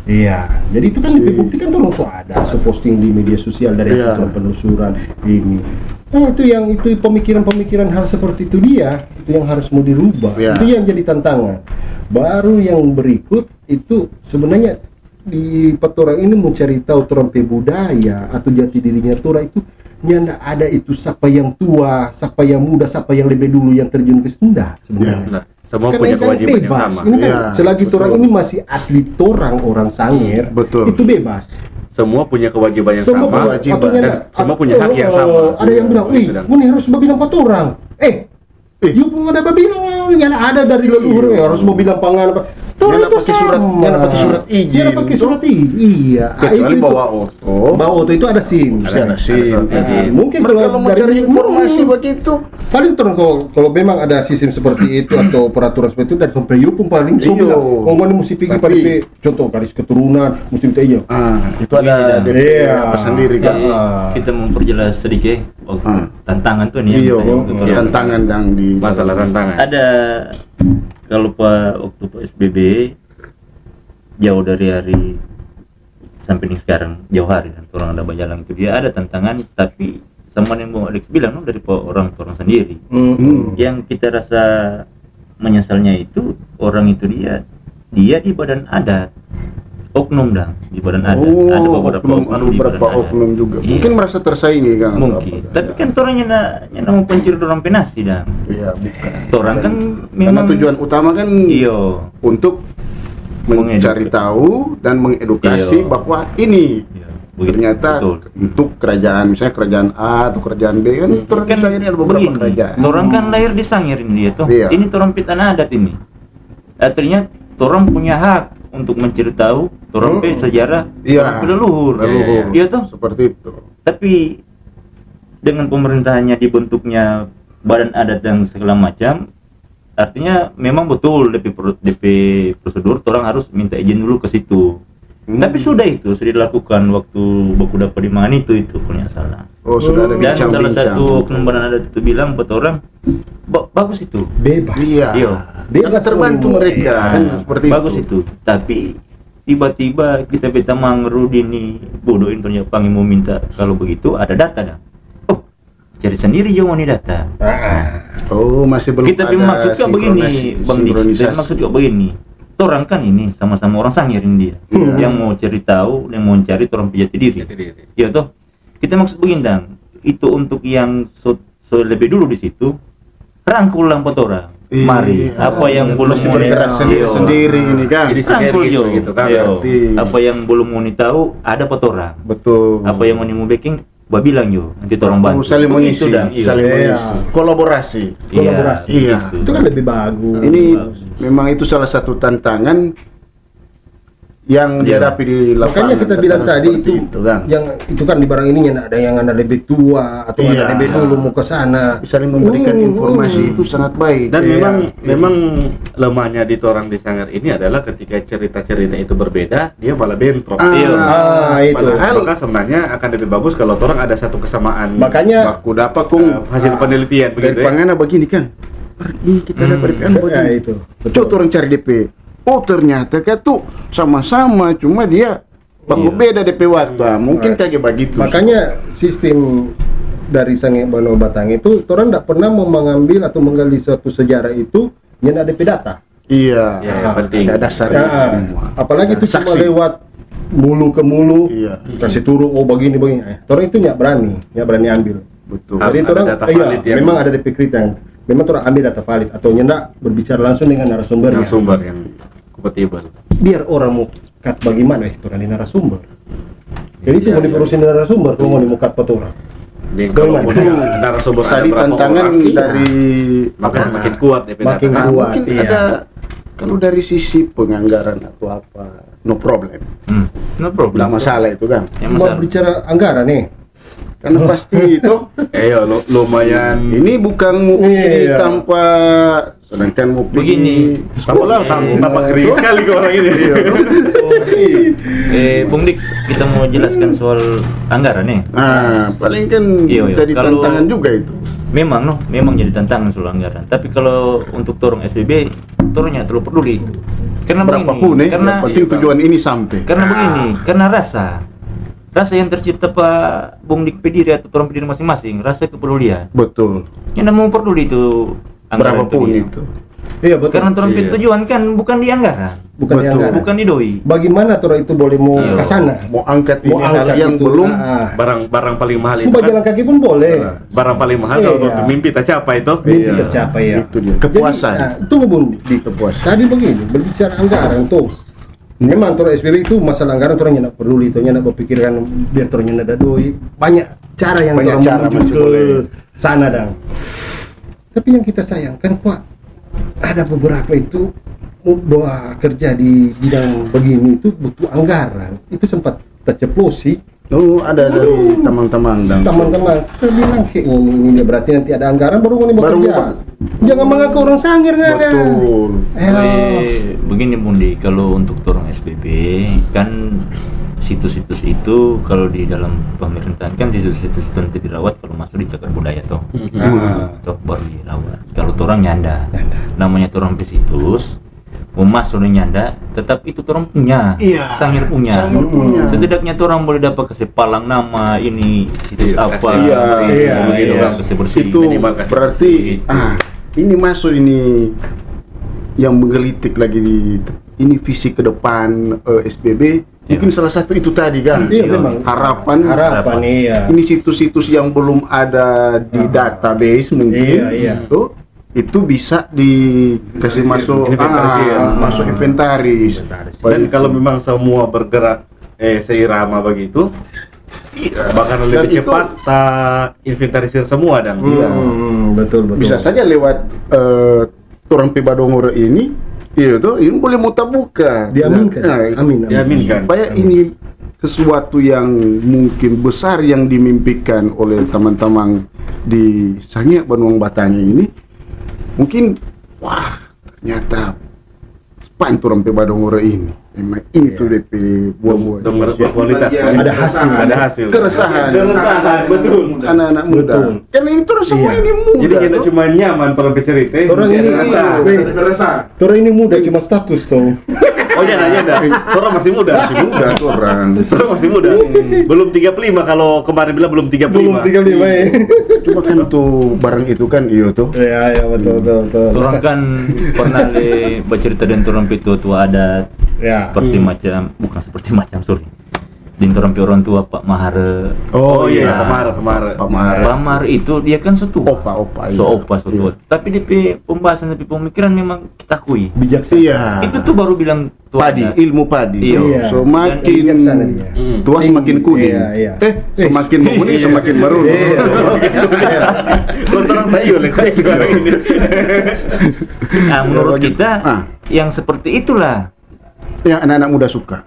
Iya, jadi itu kan dibuktikan tolong ada posting di media sosial dari Iya. hasil penelusuran ini. Nah itu pemikiran hal seperti itu itu yang harus mau dirubah. Iya. Itu yang jadi tantangan. Baru yang berikut itu sebenarnya di petorang ini mencari tahu torang pe budaya atau jati dirinya torang itu nyanda ada itu siapa yang tua, siapa yang muda, siapa yang lebih dulu yang terjun ke Sunda sebenarnya. Nah, semua Karena punya ini kan kewajiban yang bebas. sama. Ini kan Iya, selagi betul. torang ini masih asli torang orang Sangir, Betul. itu bebas. Semua punya kewajiban yang Semua sama kewajiban. atau nyanda, dan semua punya hak yang sama. Ada yang bilang, wih, Gitu, Dan. ini harus bilang empat orang. Yuk pun ada bilang, nyanda ada dari leluhur harus mau bilang pangan apa. Torang Nyanda itu pakai surat- sama. nyanda pakai surat izin. Nyanda pakai surat izin. Iya. kecuali bawa auto. Bawa auto itu ada SIM. Mesti ada SIM. surat izin. Mungkin Mereka kalau mau dari- cari informasi begitu paling turun kalau memang ada sistem seperti itu atau peraturan seperti itu dari Kompreyu pun paling so Iyo. bilang, oh ini mesti pergi pada Tapi- DP, contoh garis keturunan mesti minta izin. itu ada Iya. DP Iya. apa sendiri kan Kita memperjelas sedikit tantangan tuh nih iyo yang kita- Iya. tantangan yang di Masalah tantangan. ada kalau waktu PSBB jauh dari hari sampai nih sekarang jauh hari dan orang ada berjalan itu dia ada tantangan tapi sama yang mau Alex bilang dari orang sendiri yang kita rasa menyesalnya itu orang itu dia di badan adat oknum di badan adat ada beberapa oknum, oknum ada di beberapa badan adat. oknum juga Iya. mungkin merasa tersaingi kan atau Mungkin apa, tapi kan orang nyana mau pencuri orang penasi dah iya bukan orang kan karena memang tujuan utama kan iyo untuk mencari tahu dan mengedukasi Iya. bahwa ini Iya, begitu, ternyata betul. untuk kerajaan misalnya kerajaan A atau kerajaan B kan turun di Sangir ini ada beberapa begini, kerajaan. Orang kan lahir di Sangir ini dia tuh. Iya. Ini orang tanah adat ini. Artinya orang punya hak untuk mencari tahu orang pe sejarah Iya. orang leluhur. Leluhur. Iya tuh. Seperti itu. Tapi dengan pemerintahannya dibentuknya badan adat dan segala macam, artinya memang betul DP prosedur orang harus minta izin dulu ke situ. Tapi sudah dilakukan waktu baku dapat di mana itu kalau nggak salah. Oh, sudah ada Dan salah bincang-bincang. satu oknum badan adat itu bilang buat orang bagus itu. Bebas. Iya. Iya. Karena terbantu mau- mereka Nah, kan seperti bagus itu. itu. Tapi tiba-tiba kita beta mangru dini bodohin ternyata panggil mau minta kalau begitu ada data dah. Oh, cari sendiri yang nih data. Oh, masih belum Kita ada maksudnya begini, Bang Dik. sinkronisasi. Maksudnya begini. Orang kan ini sama-sama orang Sangir ini dia. Iya. Yang mau cari tahu, yang mau cari orang jati diri. Iya toh. Kita maksud begini dang. Itu untuk yang lebih dulu di situ. Rangkul lah buat orang. Iya. Mari. Apa yang belum masih mau bergerak tahu. sendiri-sendiri ini kan. Jadi Rangkul sinergis jo. gitu kan, Iya. berarti. Apa yang belum mau tahu ada buat orang. Betul. Apa yang mau backing, bilang yo. Nanti orang bantu. saling mengisi, Begitu, Dang. Iya. saling Iya. mengisi. Kolaborasi. Kolaborasi. Iya. gitu. Itu kan lebih bagus. Ini memang itu salah satu tantangan yang Iya. dihadapi di lapangan. Makanya kita bilang Tantangan tadi seperti itu, kan. yang itu kan di barang ini ada yang ada lebih tua atau Iya. ada lebih dulu mau ke sana. Saling memberikan informasi itu sangat baik. Dan Iya. memang lemahnya di orang di Sangir ini adalah ketika cerita-cerita itu berbeda, dia malah bentrok. Iya. Itu. Padahal Maka sebenarnya akan lebih bagus kalau orang ada satu kesamaan Makanya baku dapat kung hasil penelitian dari begitu ya. pangana begini kan. Ini kita dapat DP ya begini. itu. Coba orang cari DP. Oh ternyata kan tuh sama-sama, cuma dia baku Iya. beda DP waktu. Mungkin kayak begitu. Makanya sistem dari Sange Bano Batang itu orang tidak pernah mau mengambil atau menggali suatu sejarah itu yang ada DP data. iya, Iya, yang penting. ada dasarnya Nah, semua. apalagi itu cuma Saksi. lewat mulu ke mulu, Iya. kasih turun, oh begini. Orang itu nggak berani ambil. Betul. Harus Jadi ada orang, data valid ya. memang ada DP yang memang orang ambil data valid atau nyendak berbicara langsung dengan narasumbernya. Narasumber yang kompatibel. Biar orang mau cut bagaimana itu orang di narasumber. Jadi itu Iya, mau iya. diurusin narasumber, kalau mau dimukat orang. Jadi kalau Bagaimana? punya narasumber ada Tadi berapa tantangan orang, dari maka semakin kuat DP Makin data. kuat. mungkin iya. ada kalau dari sisi penganggaran atau apa, no problem. No problem. Nggak masalah itu kan. Yang Mau masalah. bicara anggaran nih. Karena pasti itu Lumayan ini bukan ini Iya. tanpa Sedangkan mau Begini. sama lah sama Tampak serius sekali ke orang ini. Bung Dik, kita mau jelaskan soal anggaran nih. Paling kan Iya. jadi Kalau- tantangan juga itu. Memang jadi tantangan soal anggaran. Tapi kalau untuk torong SBB, torongnya terlalu peduli. Karena Berapapun begini, yang penting tujuan ini sampai. karena begini, karena rasa yang tercipta Pak Bung Dik Pediri atau torong Pediri masing-masing, rasa kepedulian. Betul. Yang mau peduli itu anggaran Berapapun dia. itu. Iya betul. Karena torong Iya. tujuan kan bukan di anggaran, Bukan Betul. yang anggaran. bukan di doi. Bagaimana orang itu boleh mau Iya. ke sana? Mau angkat Mau ini hal angkat yang itu, belum Barang paling mahal itu Mau kan. jalan kaki pun boleh. Barang paling mahal Iya. kalau mimpi tak capai itu. Mimpi tercapai ya. Itu dia. Kepuasan. Jadi, tunggu Bun, di Kepuasan. tadi begini berbicara anggaran tuh. Memang orang SBB itu masalah anggaran orang yang peduli, itu yang berpikirkan biar orang ada doi. Banyak cara yang Banyak orang cara menuju masih ke boleh. sana dang. Tapi yang kita sayangkan Pak, ada beberapa itu bahwa kerja di bidang begini itu butuh anggaran. Itu sempat terceplosi. Oh, ada dari teman-teman dan Teman-teman, kita bilang kayak ini dia berarti nanti ada anggaran baru mau Baru bekerja. mau- Jangan mengaku orang sangir nggak ada. betul. Begini Bundi, kalau untuk torong SBB kan situs-situs itu kalau di dalam pemerintahan kan situs-situs itu nanti dirawat, kalau masuk di cagar budaya toh. Toh baru dirawat. Kalau torang nyanda, namanya torong di situs, mau masuk di nyanda, tetap itu torang punya, Iya. sangir punya. Sangir punya. Setidaknya torang boleh dapat kasih palang nama ini situs Iya, apa, kasih Iya, iya, begitu iya. kan, kasih bersih. Itu minimal kasih berarti bersih. ini masuk ini yang menggelitik lagi ini visi ke depan SBB. Iya. Mungkin salah satu itu tadi kan. Iya memang. Harapan iya. ini situs-situs yang belum ada di database mungkin. Iya, iya. Itu bisa dikasih masuk Inventarisir. masuk inventaris. Dan kalau memang semua bergerak seirama begitu, bahkan Dan lebih itu- cepat inventarisir semua dan Iya. Betul betul. Bisa saja lewat orang Pibadongoro ini, iya tuh, ini boleh muta buka. Diaminkan. Amin. diaminkan. Supaya ini sesuatu yang mungkin besar yang dimimpikan oleh teman-teman di Sangiak Banuang Batanya ini, mungkin wah ternyata pantur sampai Badongoro ini. Memang ini tuh DP buah-buah. Dan berkualitas kan? Ada hasil. Ada hasil. Keresahan. betul. Anak-anak muda. Betul. Karena itu semua Iya. ini muda. Jadi kita tuh. cuma nyaman orang bercerita. Orang mesti ini ada rasa. Orang ini muda cuma status tuh. Oh jangan orang masih muda. Masih muda tuh orang. Orang masih muda. Belum 35 kalau kemarin bilang belum 35. Belum 35 ya. Cuma kan tuh barang itu kan iya tuh. Ya ya betul betul betul. Orang kan pernah bercerita dengan orang tua adat, Ya. seperti sorry, di orang tua Pak Mahara. Oh iya, kemarin. Pamar itu dia kan setua. Opa. So Iya. Tapi di pembahasan di pemikiran memang kita akui. Bijaksana. Iya. Itu tuh baru bilang tua Padi, adat. ilmu padi. Iya. So Dan makin bijaksana dia. tua semakin kuning. Iya, iya. Semakin menguning semakin merun. Orang tayo lah kayak ini. Nah, menurut Bagi- kita Ah. yang seperti itulah. Yang anak-anak muda suka.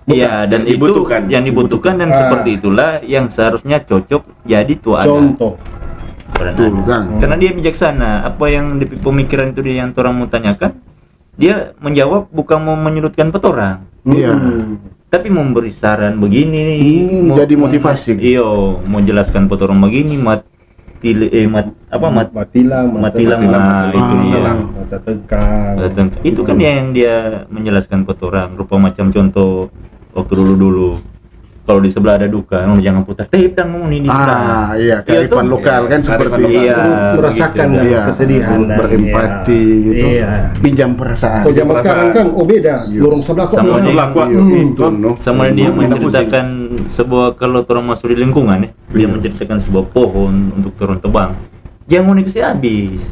Iya, dan yang itu dibutuhkan. yang dibutuhkan dan Ah. seperti itulah yang seharusnya cocok jadi tua adat. Contoh. Pada Betul, anak. Kang. Karena dia bijaksana. Apa yang di pemikiran itu dia yang orang mau tanyakan, dia menjawab bukan mau menyudutkan petorang, Iya. tapi memberi saran begini. Jadi motivasi. Iyo, mau jelaskan petorang begini, Matilang, itu dia. mata tegang. Itu kan yang dia menjelaskan petorang, rupa macam contoh waktu dulu. Kalau di sebelah ada duka, jangan putar tape dang ngomong ini di sebelah. Iya, Iya tuh. kearifan lokal kan seperti Kearifan Iya. Merasakan begitu. dan Iya, kesedihan dan berempati iya. gitu. Iya. Pinjam perasaan. Kalau zaman sekarang kan beda. Iya. Lorong sebelah kok. Sama lorong aja. sebelah. Kuat. Itu, no. Sama dia menceritakan sebuah, kalau orang masuk di lingkungan ya, dia Iya. menceritakan sebuah pohon untuk turun tebang. Jangan mau dikasih habis.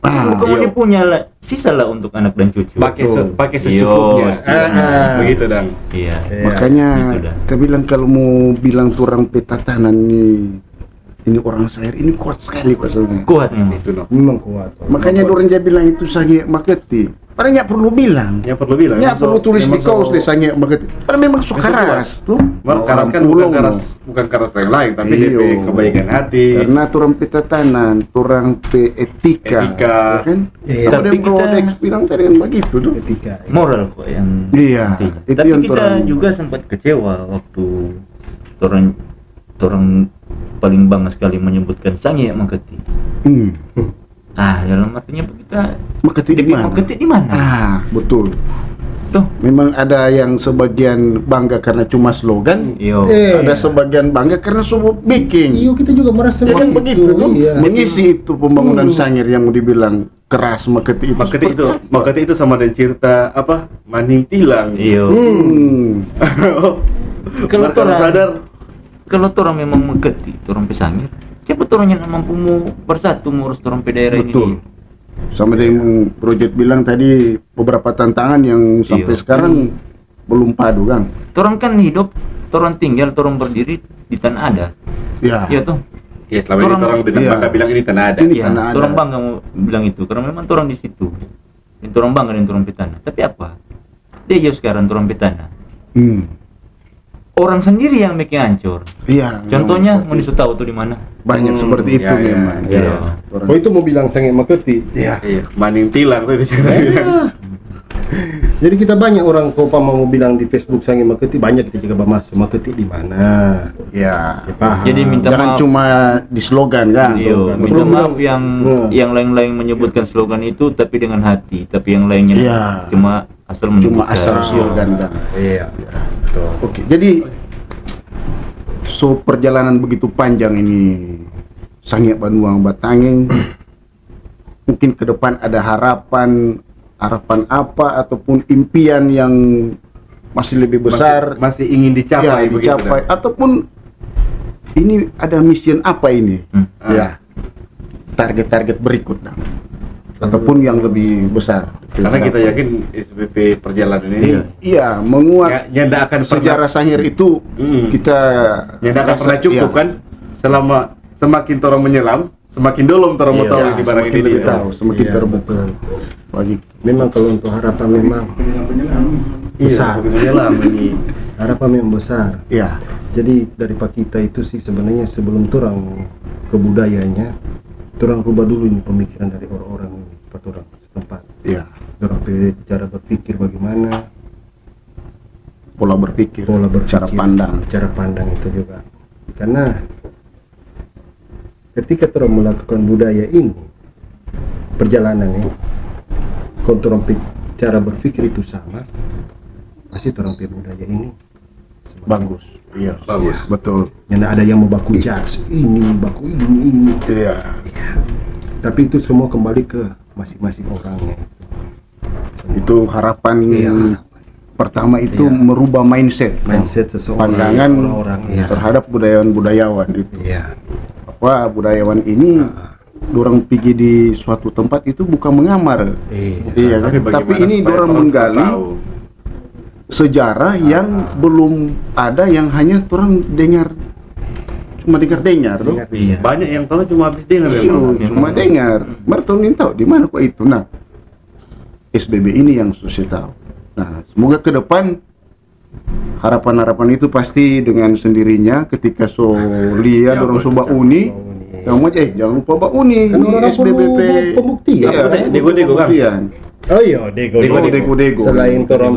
Bukan mau iya. punya lah, sisa lah untuk anak dan cucu. Pakai Iyo, secukupnya. Begitu dan. Iya. Iya. Makanya gitu dah. kita bilang kalau mau bilang turang petatanan ini orang Sair ini kuat sekali Pak Sony. Kuat memang. Itu no. Memang kuat. Makanya orang dia bilang itu sangat maketi. Padahal nggak perlu bilang. Yang perlu bilang. Nggak perlu tulis di memang kaos desanya begitu. Padahal memang so keras tuh. Karas kan bukan karas yang lain, tapi Iyo. DP kebaikan hati. Karena turang petatanan, turang pe etika, Etika. ya kan? Iya. Tapi Tapi Brodex bilang tadi kan begitu tuh. Ketika Moral kok yang Iya, penting. itu Tapi yang kita torang- juga sempat kecewa waktu orang paling bangga sekali menyebutkan Sangi Maketi. Dalam artinya kita Maketi di mana? Maketi di mana? Betul. Tuh. Memang ada yang sebagian bangga karena cuma slogan, Yo. ada sebagian bangga karena semua bikin. Iyo kita juga merasa Ya kan begitu tuh. Iya. Mengisi itu pembangunan Sangir yang dibilang keras Maketi itu. Maketi itu sama dengan cerita apa? Maning Tilang. Iyo. Kalau Marka torang sadar. kalau torang memang Maketi, torang pesangir. Siapa torang yang mampu bersatu mengurus torang pe daerah Betul. ini? Sama dengan Project bilang tadi beberapa tantangan yang sampai Iya. sekarang belum padu kan. Torang kan hidup, torang tinggal, torang berdiri di tanah ada. Ya. Iya tuh. Ya selama ini orang dengan Iya. bangga bilang ini tanah ada. Ini Iya, tanah ada. torang bangga mau bilang itu karena memang torang di situ. Dan torang bangga dengan torang pe tanah. Tapi apa? Dia jauh sekarang torang pe tanah. Orang sendiri yang bikin hancur. Iya. Contohnya memang mau disuruh tahu tuh di mana? banyak seperti itu iya, iya, memang. iya. Iya. Orang- Oh itu mau bilang Sangi Maketi. Iya. Iya, Maning Tilang itu cerita. Jadi kita banyak orang kok mau bilang di Facebook Sangi Maketi, banyak kita juga masuk Maketi di mana. Ya. Saya paham. Jadi minta Jangan maaf. cuma di slogan kan. Iya, minta Belum maaf bilang, yang lain-lain menyebutkan slogan itu tapi dengan hati, tapi yang lainnya Iya. cuma asal Cuma menyebutkan. asal slogan kan. Iya. Betul. Oke, jadi perjalanan begitu panjang ini Sangiak Banuang Batangeng mungkin ke depan ada harapan apa ataupun impian yang masih lebih besar masih ingin dicapai ya, begitu, dicapai Dan. ataupun ini ada mission apa ini Ah. target-target berikut Dan. Ataupun yang lebih besar Karena kita yakin SBP perjalanan ini iya menguat ya ndak akan sejarah Sangir itu kita ya ndak akan rasa- pernah cukup iya. kan selama semakin orang menyelam semakin dalam orang mau Iya. tahu Ya, di barang semakin ini lebih dia. tahu, semakin Iya, terbuka bagi Memang kalau untuk harapan memang besar. Iya, menyelam ini. Harapan memang besar. ya Jadi dari Pak kita itu sih sebenarnya sebelum turang ke budayanya, turang rubah dulu ini pemikiran dari orang-orang ini, Pak orang setempat. ya Orang cara berpikir bagaimana, pola berpikir, pola berpikir, cara pandang. cara pandang itu juga. Karena ketika orang melakukan budaya ini, perjalanan ini, kalau orang cara berpikir itu sama, pasti orang budaya ini semakin Bagus, iya, Bagus. betul. Yang ada yang mau baku judge ini, baku ini. Iya, Tapi itu semua kembali ke masing-masing orangnya. itu harapan Iya. pertama itu Iya. merubah mindset, Mindset seseorang, pandangan orang-orang, iya. terhadap budayawan-budayawan itu. Iya. Wah, budayawan ini dorang pergi di suatu tempat itu bukan mengamar. Iya kan? Tapi bagaimana ini supaya dorang orang menggali tahu? sejarah yang belum ada, yang hanya orang cuma dengar tuh. Iya. Banyak yang tahu cuma habis dengar Iya, memang. cuma dengar. Mertonin tahu di mana kok itu. Nah, SBB ini yang susah tahu. Nah, semoga ke depan harapan-harapan itu pasti dengan sendirinya ketika lia Ya, dorong betul, soba Cak. uni. Uni. Jangan jangan lupa Mbak Uni. Kan orang SBBP perlu pembuktian. Iya, Dego-dego kan? pembuktian. Oh iya, dego. Dego-dego. Selain orang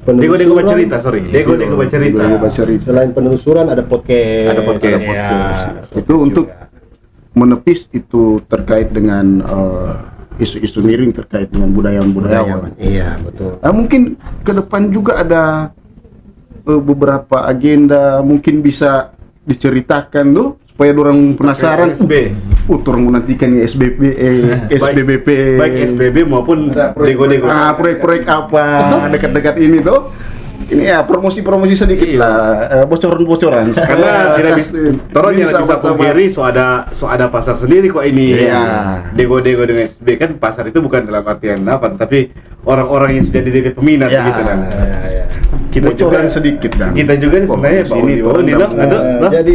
Dego bercerita, sorry. Dego bercerita. Dego bercerita. Selain penelusuran ada podcast. Ada podcast. Ya, Itu podcast untuk juga. menepis itu terkait dengan isu-isu miring terkait dengan budayawan. Iya, betul. Mungkin ke depan juga ada beberapa agenda mungkin bisa diceritakan loh supaya orang penasaran. SB. Orang menantikan ya SBBP. Baik SBB maupun Dego-dego. Proyek-proyek apa dekat-dekat ini tuh. Ini ya promosi-promosi sedikit Iya. lah, bocoran-bocoran. Karena tidak bisa orang yang bisa sahabat-sahabat. pungkiri so ada pasar sendiri kok ini. Iya. Dego-dego dengan SB kan pasar itu bukan dalam artian apa, tapi orang-orang yang sudah jadi peminat Iya. begitu kan. Ya. kita bocoran juga sedikit kan. kita juga nih sebenarnya Oh, Pak sini Uni orang dong, dapat. atau Jadi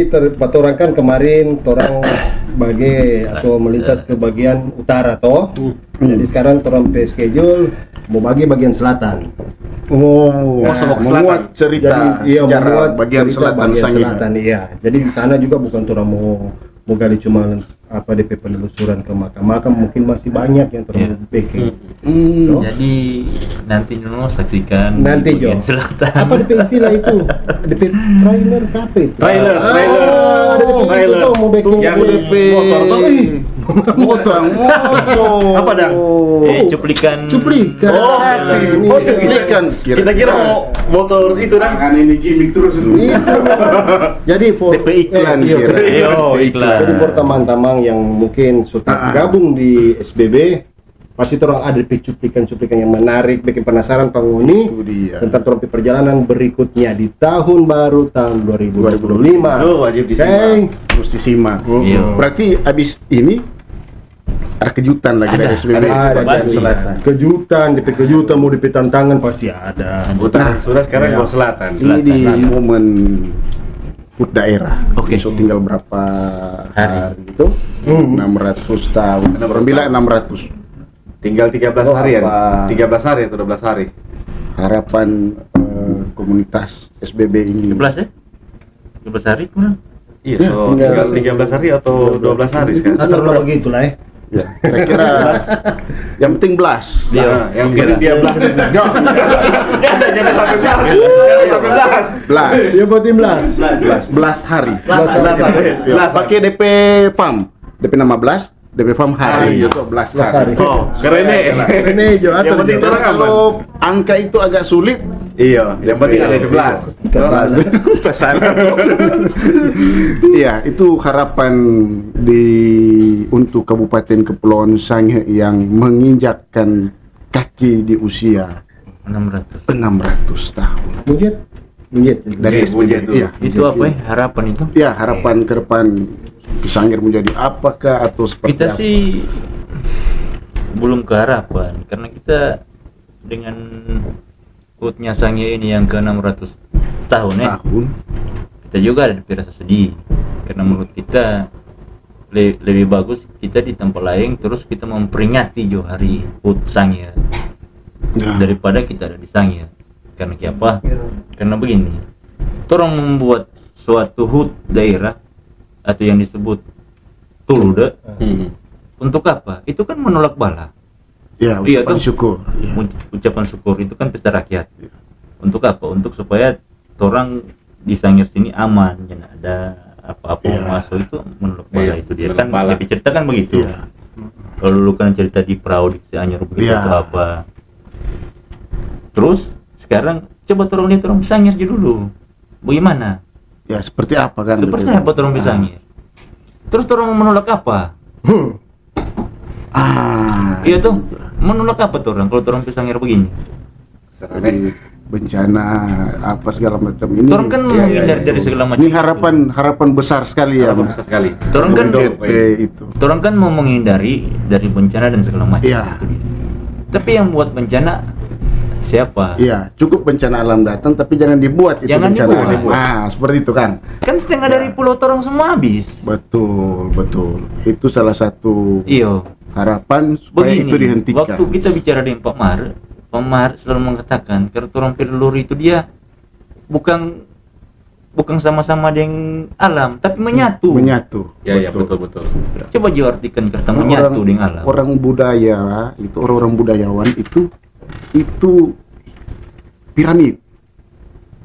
orang kan kemarin orang bagi atau melintas ke bagian utara toh. Jadi sekarang orang pe schedule mau bagi bagian selatan. Oh, sama ke selatan. memuat cerita Jadi iya sejarah membuat bagian cerita selatan bagian Sangihe. selatan iya. Jadi di sana juga bukan orang mau gali cuma apa DP penelusuran ke makam-makam, mungkin masih banyak yang Iya. terlalu bikin. Hmm. Jadi nanti Nuno saksikan Nanti di bagian Jo. selatan. Apa DP istilah itu? DP trailer apa itu? Trailer, trailer. Ada DP itu Trailer. tuh mau bikin Yang si- DP motor tuh. Motor. Apa, Dang? Cuplikan. Cuplikan. Oh, ini. oh, Cuplikan. kita kira mau motor itu dah. Kan ini gimmick terus Itu. Jadi for DP iklan iya, kira. Iya, DP iklan. Jadi for teman-teman yang mungkin sudah gabung di SBB, pasti orang ada cuplikan-cuplikan yang menarik, bikin penasaran penghuni Itu dia. tentang trofi perjalanan berikutnya di tahun baru tahun 2025. Oh, wajib Oke. disimak. Terus disimak. Iya. Berarti abis ini ada kejutan lagi Ada, dari SBB Ada bagian jadi selatan. kejutan, DP kejutan mau DP tantangan pasti ada. Utara sudah sekarang Iya. ke selatan. Ini di momen HUT daerah. Oke. So tinggal berapa hari gitu? 600 tahun. 600 Bila 600. Tinggal 13 Oh, harian. apa? 13 hari atau 12 hari. Harapan komunitas SBB ini. 13 ya? 13 hari kurang. Iya, Ya, so tinggal- tinggal 13 hari atau 12 hari sekarang. Atau berapa gitu lah ya. Ya, kira-kira yang penting belas. Nah, yang penting dia belah. Jangan sampai belas. Jangan sampai belas. Belas. Ya buat 15. Belas hari. Belas hari. Ya, Belas pakai DP FAM. DP nama belas, DP FAM hari. Itu belas Belas hari. hari. Oh, keren nih. Ini Jo Yang atur penting Jo. orang aman. Kalau angka itu agak sulit, Iya, yang penting ada 12. Kesana. Kesana. Iya, itu harapan untuk Kabupaten Kepulauan Sangihe yang menginjakkan kaki di usia 600. 600 tahun. Mujit. Mujit. Dari Iya, SBB. Mujit itu. Iya. Itu apa ya harapan itu? Ya, harapan ke depan Sangir menjadi apakah atau seperti Kita apa? sih belum ke harapan karena kita dengan HUT-nya Sangihe ini yang ke 600 tahun ya. tahun. Kita juga ada rasa sedih karena menurut kita lebih bagus kita di tempat lain terus kita memperingati jo hari HUT Sangihe Nah, daripada kita ada di Sangihe. Karena apa? Karena begini, orang membuat suatu HUT daerah atau yang disebut Tulude untuk apa? Itu kan menolak bala. ya Iya, ucapan tuh. syukur. Ya. Ucapan syukur itu kan pesta rakyat. Untuk apa? Untuk supaya orang di Sangir sini aman, jangan ada apa-apa Iya. masuk itu menolak bala Iya, itu dia menolak kan. bala. Lebih cerita kan begitu. Iya. Kalau lu kan cerita di perahu di Cianjur begitu Iya. atau apa. Terus sekarang coba orang lihat orang Sangir aja dulu. Bagaimana? Ya, seperti apa kan? Seperti apa orang Sangir? Terus orang mau menolak apa? Iya tuh, menolak apa tuh orang kalau orang Sangir begini? Jadi bencana apa segala macam ini. Orang kan iya, menghindar iya. dari segala macam. Ini harapan besar sekali ya. Harapan Mas. besar sekali. Orang kan DP itu. Orang kan mau menghindari dari bencana dan segala macam. Iya. Itu dia. Tapi yang buat bencana siapa? Iya, cukup bencana alam datang tapi jangan dibuat itu Jangan bencana dibuat. alam. Nah, seperti itu kan. Kan setengah dari pulau orang semua habis. Betul, betul. Itu salah satu Iya. harapan supaya Begini, itu dihentikan. waktu kita bicara dengan Pak Mahar selalu mengatakan karena orang pelulur itu dia bukan sama-sama dengan alam, tapi menyatu. Menyatu. Ya, ya, betul. Coba artikan kata Nah, menyatu dengan alam. orang budaya itu orang-orang budayawan itu piramid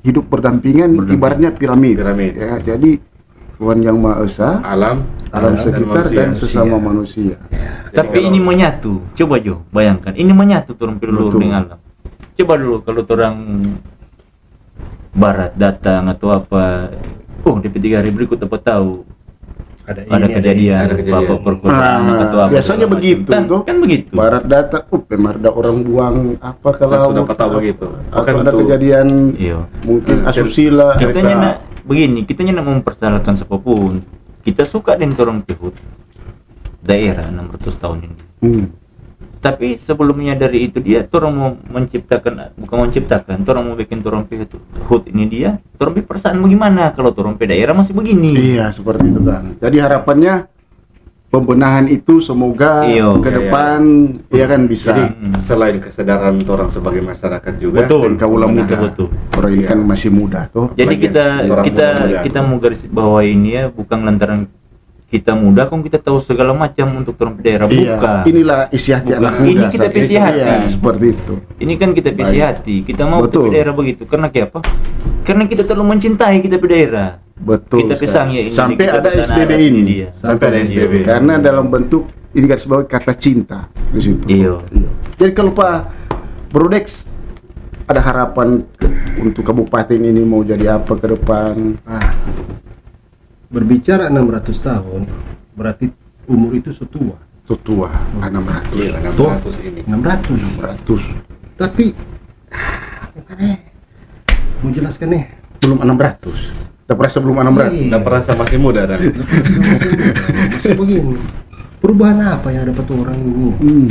hidup berdampingan. Ibaratnya piramid. Piramid. Ya, jadi Tuhan Yang Maha Esa, Alam, alam dan sekitar manusia. dan sesama manusia. Tapi Jadi ini kalau- menyatu. Coba Jo, bayangkan. Ini menyatu orang pelulur Betul. dengan alam. Coba dulu kalau orang barat datang atau apa. Oh, di 3 hari berikut apa tahu ada kejadian, ada kejadian. apa perkosaan atau apa. Biasanya segala macam. begitu Kan, tuh. kan begitu. Barat data, pemarda orang buang apa kalau sudah tahu begitu. Atau Kan ada untuk- kejadian Iya. mungkin Hmm, asusila. Kita nak begini, kita nak mempersalahkan siapapun. Kita suka dengan orang pihut daerah 600 tahun ini. Hmm. Tapi sebelumnya dari itu dia orang mau menciptakan, bukan menciptakan, orang mau bikin orang HUT ini dia, orang perasaan bagaimana kalau orang daerah masih begini. Iya, seperti itu kan. Jadi harapannya pembenahan itu semoga ke depan ya kan bisa. Jadi selain kesadaran orang sebagai masyarakat juga, Betul. dan kaula muda. Betul. Orang ini kan masih muda tuh. Jadi Apalagi orang kita muda. mau garis bawahi ini ya, bukan lantaran kita muda kok kita tahu segala macam untuk orang daerah, Iya, bukan. inilah isi hati Bukan. anak muda. Ini kita saat itu. isi hati. Iya, seperti itu. Ini kan kita pisi Baik. hati, kita mau Betul. ke daerah begitu. Karena apa? Karena kita terlalu mencintai kita daerah. Betul. Kita sekali. pisang ya ini. Sampai kita ada tanah SBB adat ini. dia. Sampai ada SBB. Karena dalam bentuk ini garis bawah kata cinta di situ. Iya. Jadi kalau Pak Brodex ada harapan untuk kabupaten ini mau jadi apa ke depan? Berbicara 600 tahun, berarti umur itu setua. Tua 600. Iya, Tuh. 600 ini. 600. 600. Tapi gimana ya? Mau jelaskan nih. Belum 600. Udah pernah sebelum 600. Iya. Udah perasa masih muda dan Maksud begini, perubahan apa yang dapat orang ini?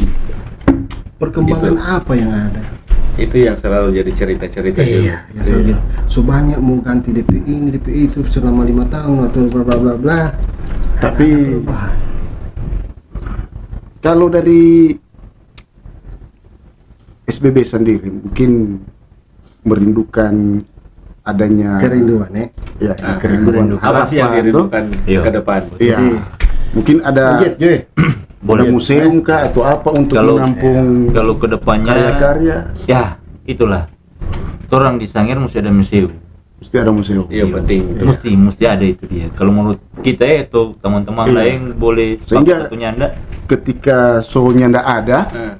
Perkembangan apa yang ada? itu yang selalu jadi cerita-cerita gitu. Iya, yang saya bilang, so banyak mau ganti DPI ini, DPI itu selama 5 tahun atau bla bla bla bla. Tapi Ada perubahan. kalau dari SBB sendiri mungkin merindukan adanya Kerinduan ya. ya Nah, kerinduan apa sih yang harapan, dirindukan Iya. ke depan? Iya. Mungkin ada Lanjut, Joy. ada museum kah atau apa untuk Kalau- menampung Kalau kedepannya karya-karya? ya itulah. Orang di Sangir mesti ada museum. Mesti ada museum. Iya, penting. Mesti ada itu dia. Kalau menurut kita ya atau teman-teman Iya. lain boleh Sehingga- satunya anda Ketika soalnya ndak ada, Nah,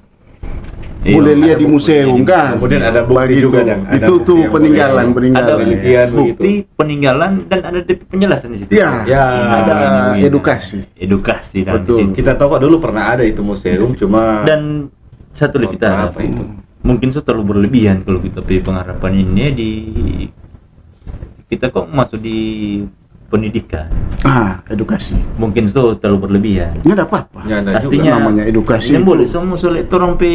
boleh lihat ada di buku museum ini. kan. Kemudian ada bukti Begitu. juga, Dan. Ada Itu bukti tuh yang peninggalan, boleh- peninggalan. ada penelitian bukti begitu. peninggalan dan ada penjelasan di situ. Iya. Ya, Ada Ini, edukasi. edukasi dan di Betul. situ. Kita tahu kok dulu pernah ada itu museum, cuma Dan satu lagi kita apa harap, itu? mungkin itu terlalu berlebihan kalau kita pilih pengharapan ini di kita kok masuk di pendidikan, Edukasi. mungkin itu terlalu berlebihan. Ini ada apa-apa. Ya, ada juga. Artinya namanya edukasi ini itu. boleh semua sulit orang pe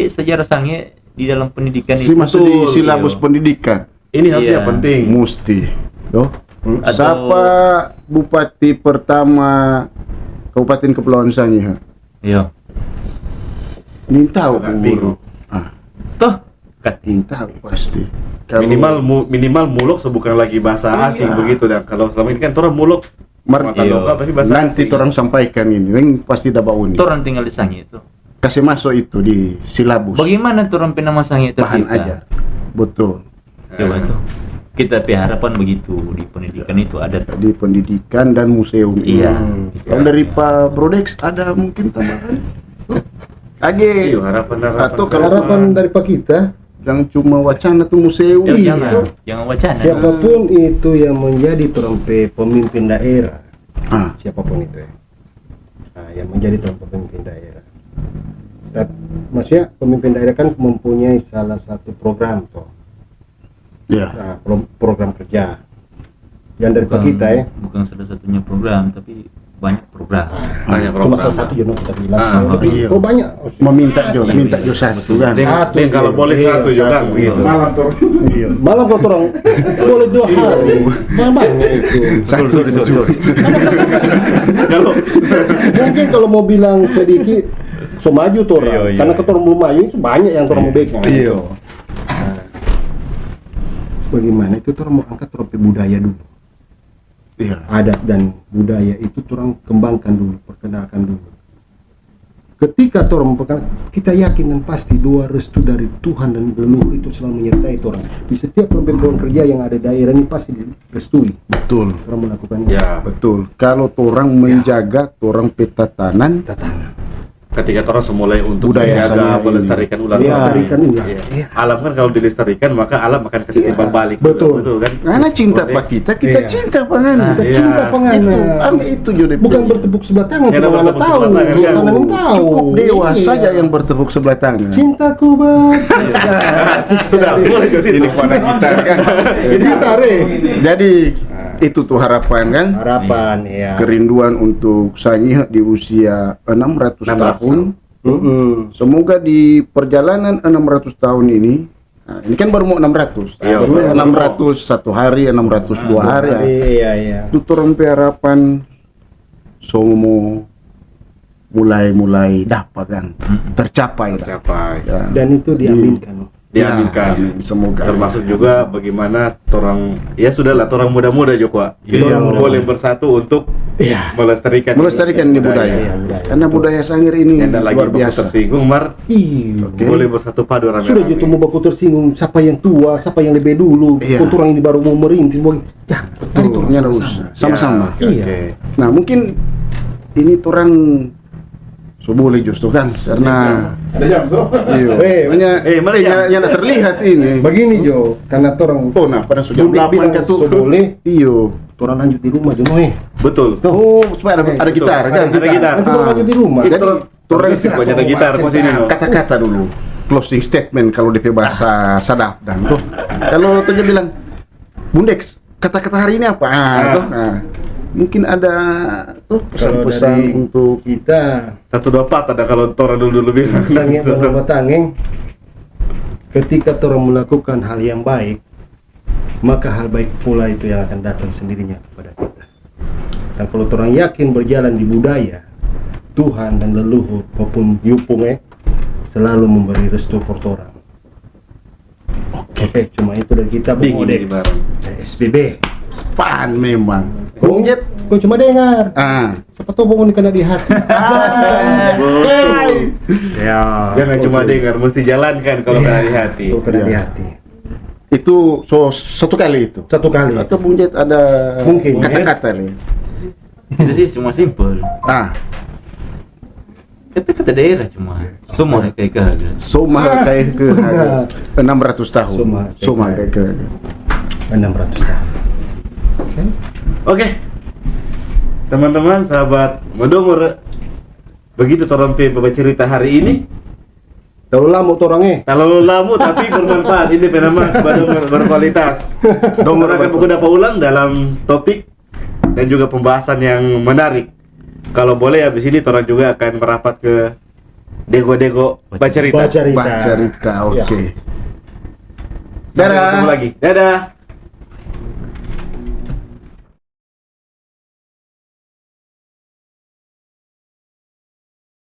sejarah sange di dalam pendidikan Si itu. masuk di Betul, silabus Iya. pendidikan. ini harusnya Iya. penting. Musti. Tuh. Atau- Siapa bupati pertama Kabupaten Kepulauan Sangihe? Iya. Ini tahu Agak guru. bingung. Toh kat Ini tahu pasti. Minimal muluk bukan lagi bahasa asing Iya. begitu, dan kalau selama ini kan orang muluk mata Iya. lokal tapi bahasa Nanti asing. orang sampaikan ini pasti dapat unik. orang tinggal di sange itu. Kasih masuk itu di silabus. Bagaimana orang pe nama sange itu Bahan aja. Betul. Coba tuh. Kita pe harapan begitu di pendidikan itu ada tuh. Di pendidikan dan museum. Iya. Kalau dari Pak Brodex ada mungkin tambahan? Age. Iya, harapan Atau kalau Harapan dari Pak kita, yang cuma wacana tuh museum. Iya. Jangan wacana. siapapun itu yang menjadi terompe pemimpin daerah, Ah, siapapun itu ya, nah, yang menjadi pemimpin daerah. Dan, maksudnya pemimpin daerah kan mempunyai salah satu program toh, iya. nah, program kerja yang dari Pak kita ya. Bukan salah satunya program, tapi banyak program. Banyak Cuma program. salah satu jono kita bilang. Ah, tapi iya. oh banyak. Meminta jo satu kan. Satu, Ding, kalau iya. boleh Iya, satu juga satu. begitu. Iya. Malam kalau orang boleh 2 hari, banyak itu. Satu. Kalau Mungkin kalau mau bilang sedikit, so maju tuh orang. Iya, iya. Karena ketua belum maju itu banyak yang orang mau bikin. Iya. Bagaimana itu orang mau angkat orang pe budaya dulu. Iya. Adat dan budaya itu orang kembangkan dulu, perkenalkan dulu. Ketika orang memperkenalkan, kita yakin dan pasti doa restu dari Tuhan dan leluhur itu selalu menyertai orang. Di setiap program kerja yang ada di daerah ini pasti direstui. Betul. Orang melakukan itu. ya, Betul. Kalau orang menjaga orang peta tanan, ketika orang semulai untuk Budaya menjaga, saya ini. melestarikan ulang Iya. Melestarikan ulang. Iya. Iya. Alam kan kalau dilestarikan maka alam akan kasih timbal balik. Betul. Betul kan? karena cinta Brodex. pak kita Iya. cinta pangan. Kita Iya. cinta pengana. Itu, ambil itu jadi Bukan bertepuk sebelah tangan, Ya, cuma mana bertepuk tahu. sebelah tangan, Dia kan? sana yang tahu. Cukup dewa Iya. saja yang bertepuk sebelah tangan. Cintaku ber. Sudah, boleh ke situ. Ini pada kita kan. Jadi tare. Jadi itu tuh harapan kan. Harapan ya. Kerinduan untuk Sangihe di usia 600 600 tahun Semoga di perjalanan 600 tahun ini kan baru mau 600. Iya, Baru baru 600 1 hari, 600 2 hari. Iya. Itu torang pe harapan semua mulai dapat kan, tercapai. Ya. Dan itu diaminkan. Diaminkan. Ya, semoga. Termasuk juga bagaimana orang ya sudahlah orang muda-muda juga Iya, orang muda-muda. boleh bersatu untuk melestarikan Melestarikan di budaya. Iya, budaya. Karena budaya Sangir ini yang lagi luar baku biasa. tersinggung Mar Iya. Oke. boleh bersatu padu rame-rame. Sudah gitu mau baku tersinggung siapa yang tua, siapa yang lebih dulu. Iya. Untuk orang ini baru mau merintis, ya, mari turun Turunnya sama-sama. sama-sama. Ya, Iya. oke. Nah mungkin ini orang boleh justru kan karena Eh, mana jam? yang terlihat ini. Begini Jo, karena orang Oh nah pada jam Bunda 8 bilang kan tuh. boleh, Iyo. orang lanjut di rumah Jo Noe. Betul. Oh supaya ada gitar kan. Ada gitar. Nanti orang lanjut di rumah. Jadi orang Banyak ada gitar kok sini no. kata-kata dulu closing statement kalau DP bahasa sadap dan tuh kalau tuh dia bilang Bundex kata-kata hari ini apa tuh mungkin ada tuh Kalau pesan-pesan dari untuk kita 124 ada kalau orang dulu bilang. sange bernama tangeng, ketika orang melakukan hal yang baik, maka hal baik pula itu yang akan datang sendirinya kepada kita. Dan kalau orang yakin berjalan di budaya, Tuhan dan leluhur maupun Yupung selalu memberi restu for orang. Oke, cuma itu dari kita Bung Dingin Odex. di barang. Dari SPB. pan memang. Kau cuma dengar. Siapa tahu Bung kena di hati. Ya. Jangan cuma dengar, mesti jalankan kalau kena di hati. Itu kena di Iya. hati. Itu satu kali itu. Satu kali. Atau Bung Jet ada Mungkin. kata-kata nih. Kita sih cuma simple. Kata-kata daerah cuma. Semua kayak kehaga. Soma kayak ke 600 tahun. Soma kayak ke 600 tahun. Oke. Teman-teman, sahabat Modomor, begitu torompe bercerita hari ini. Terlalu lama tuh orangnya. Kalau lamu tapi bermanfaat, ini penama berkualitas. Dong akan beberapa ulang dalam topik dan juga pembahasan yang menarik. Kalau boleh habis ini orang juga akan merapat ke Dego Bacerita. Bacerita. Bacerita. Oke. Sampai ketemu lagi. Dadah.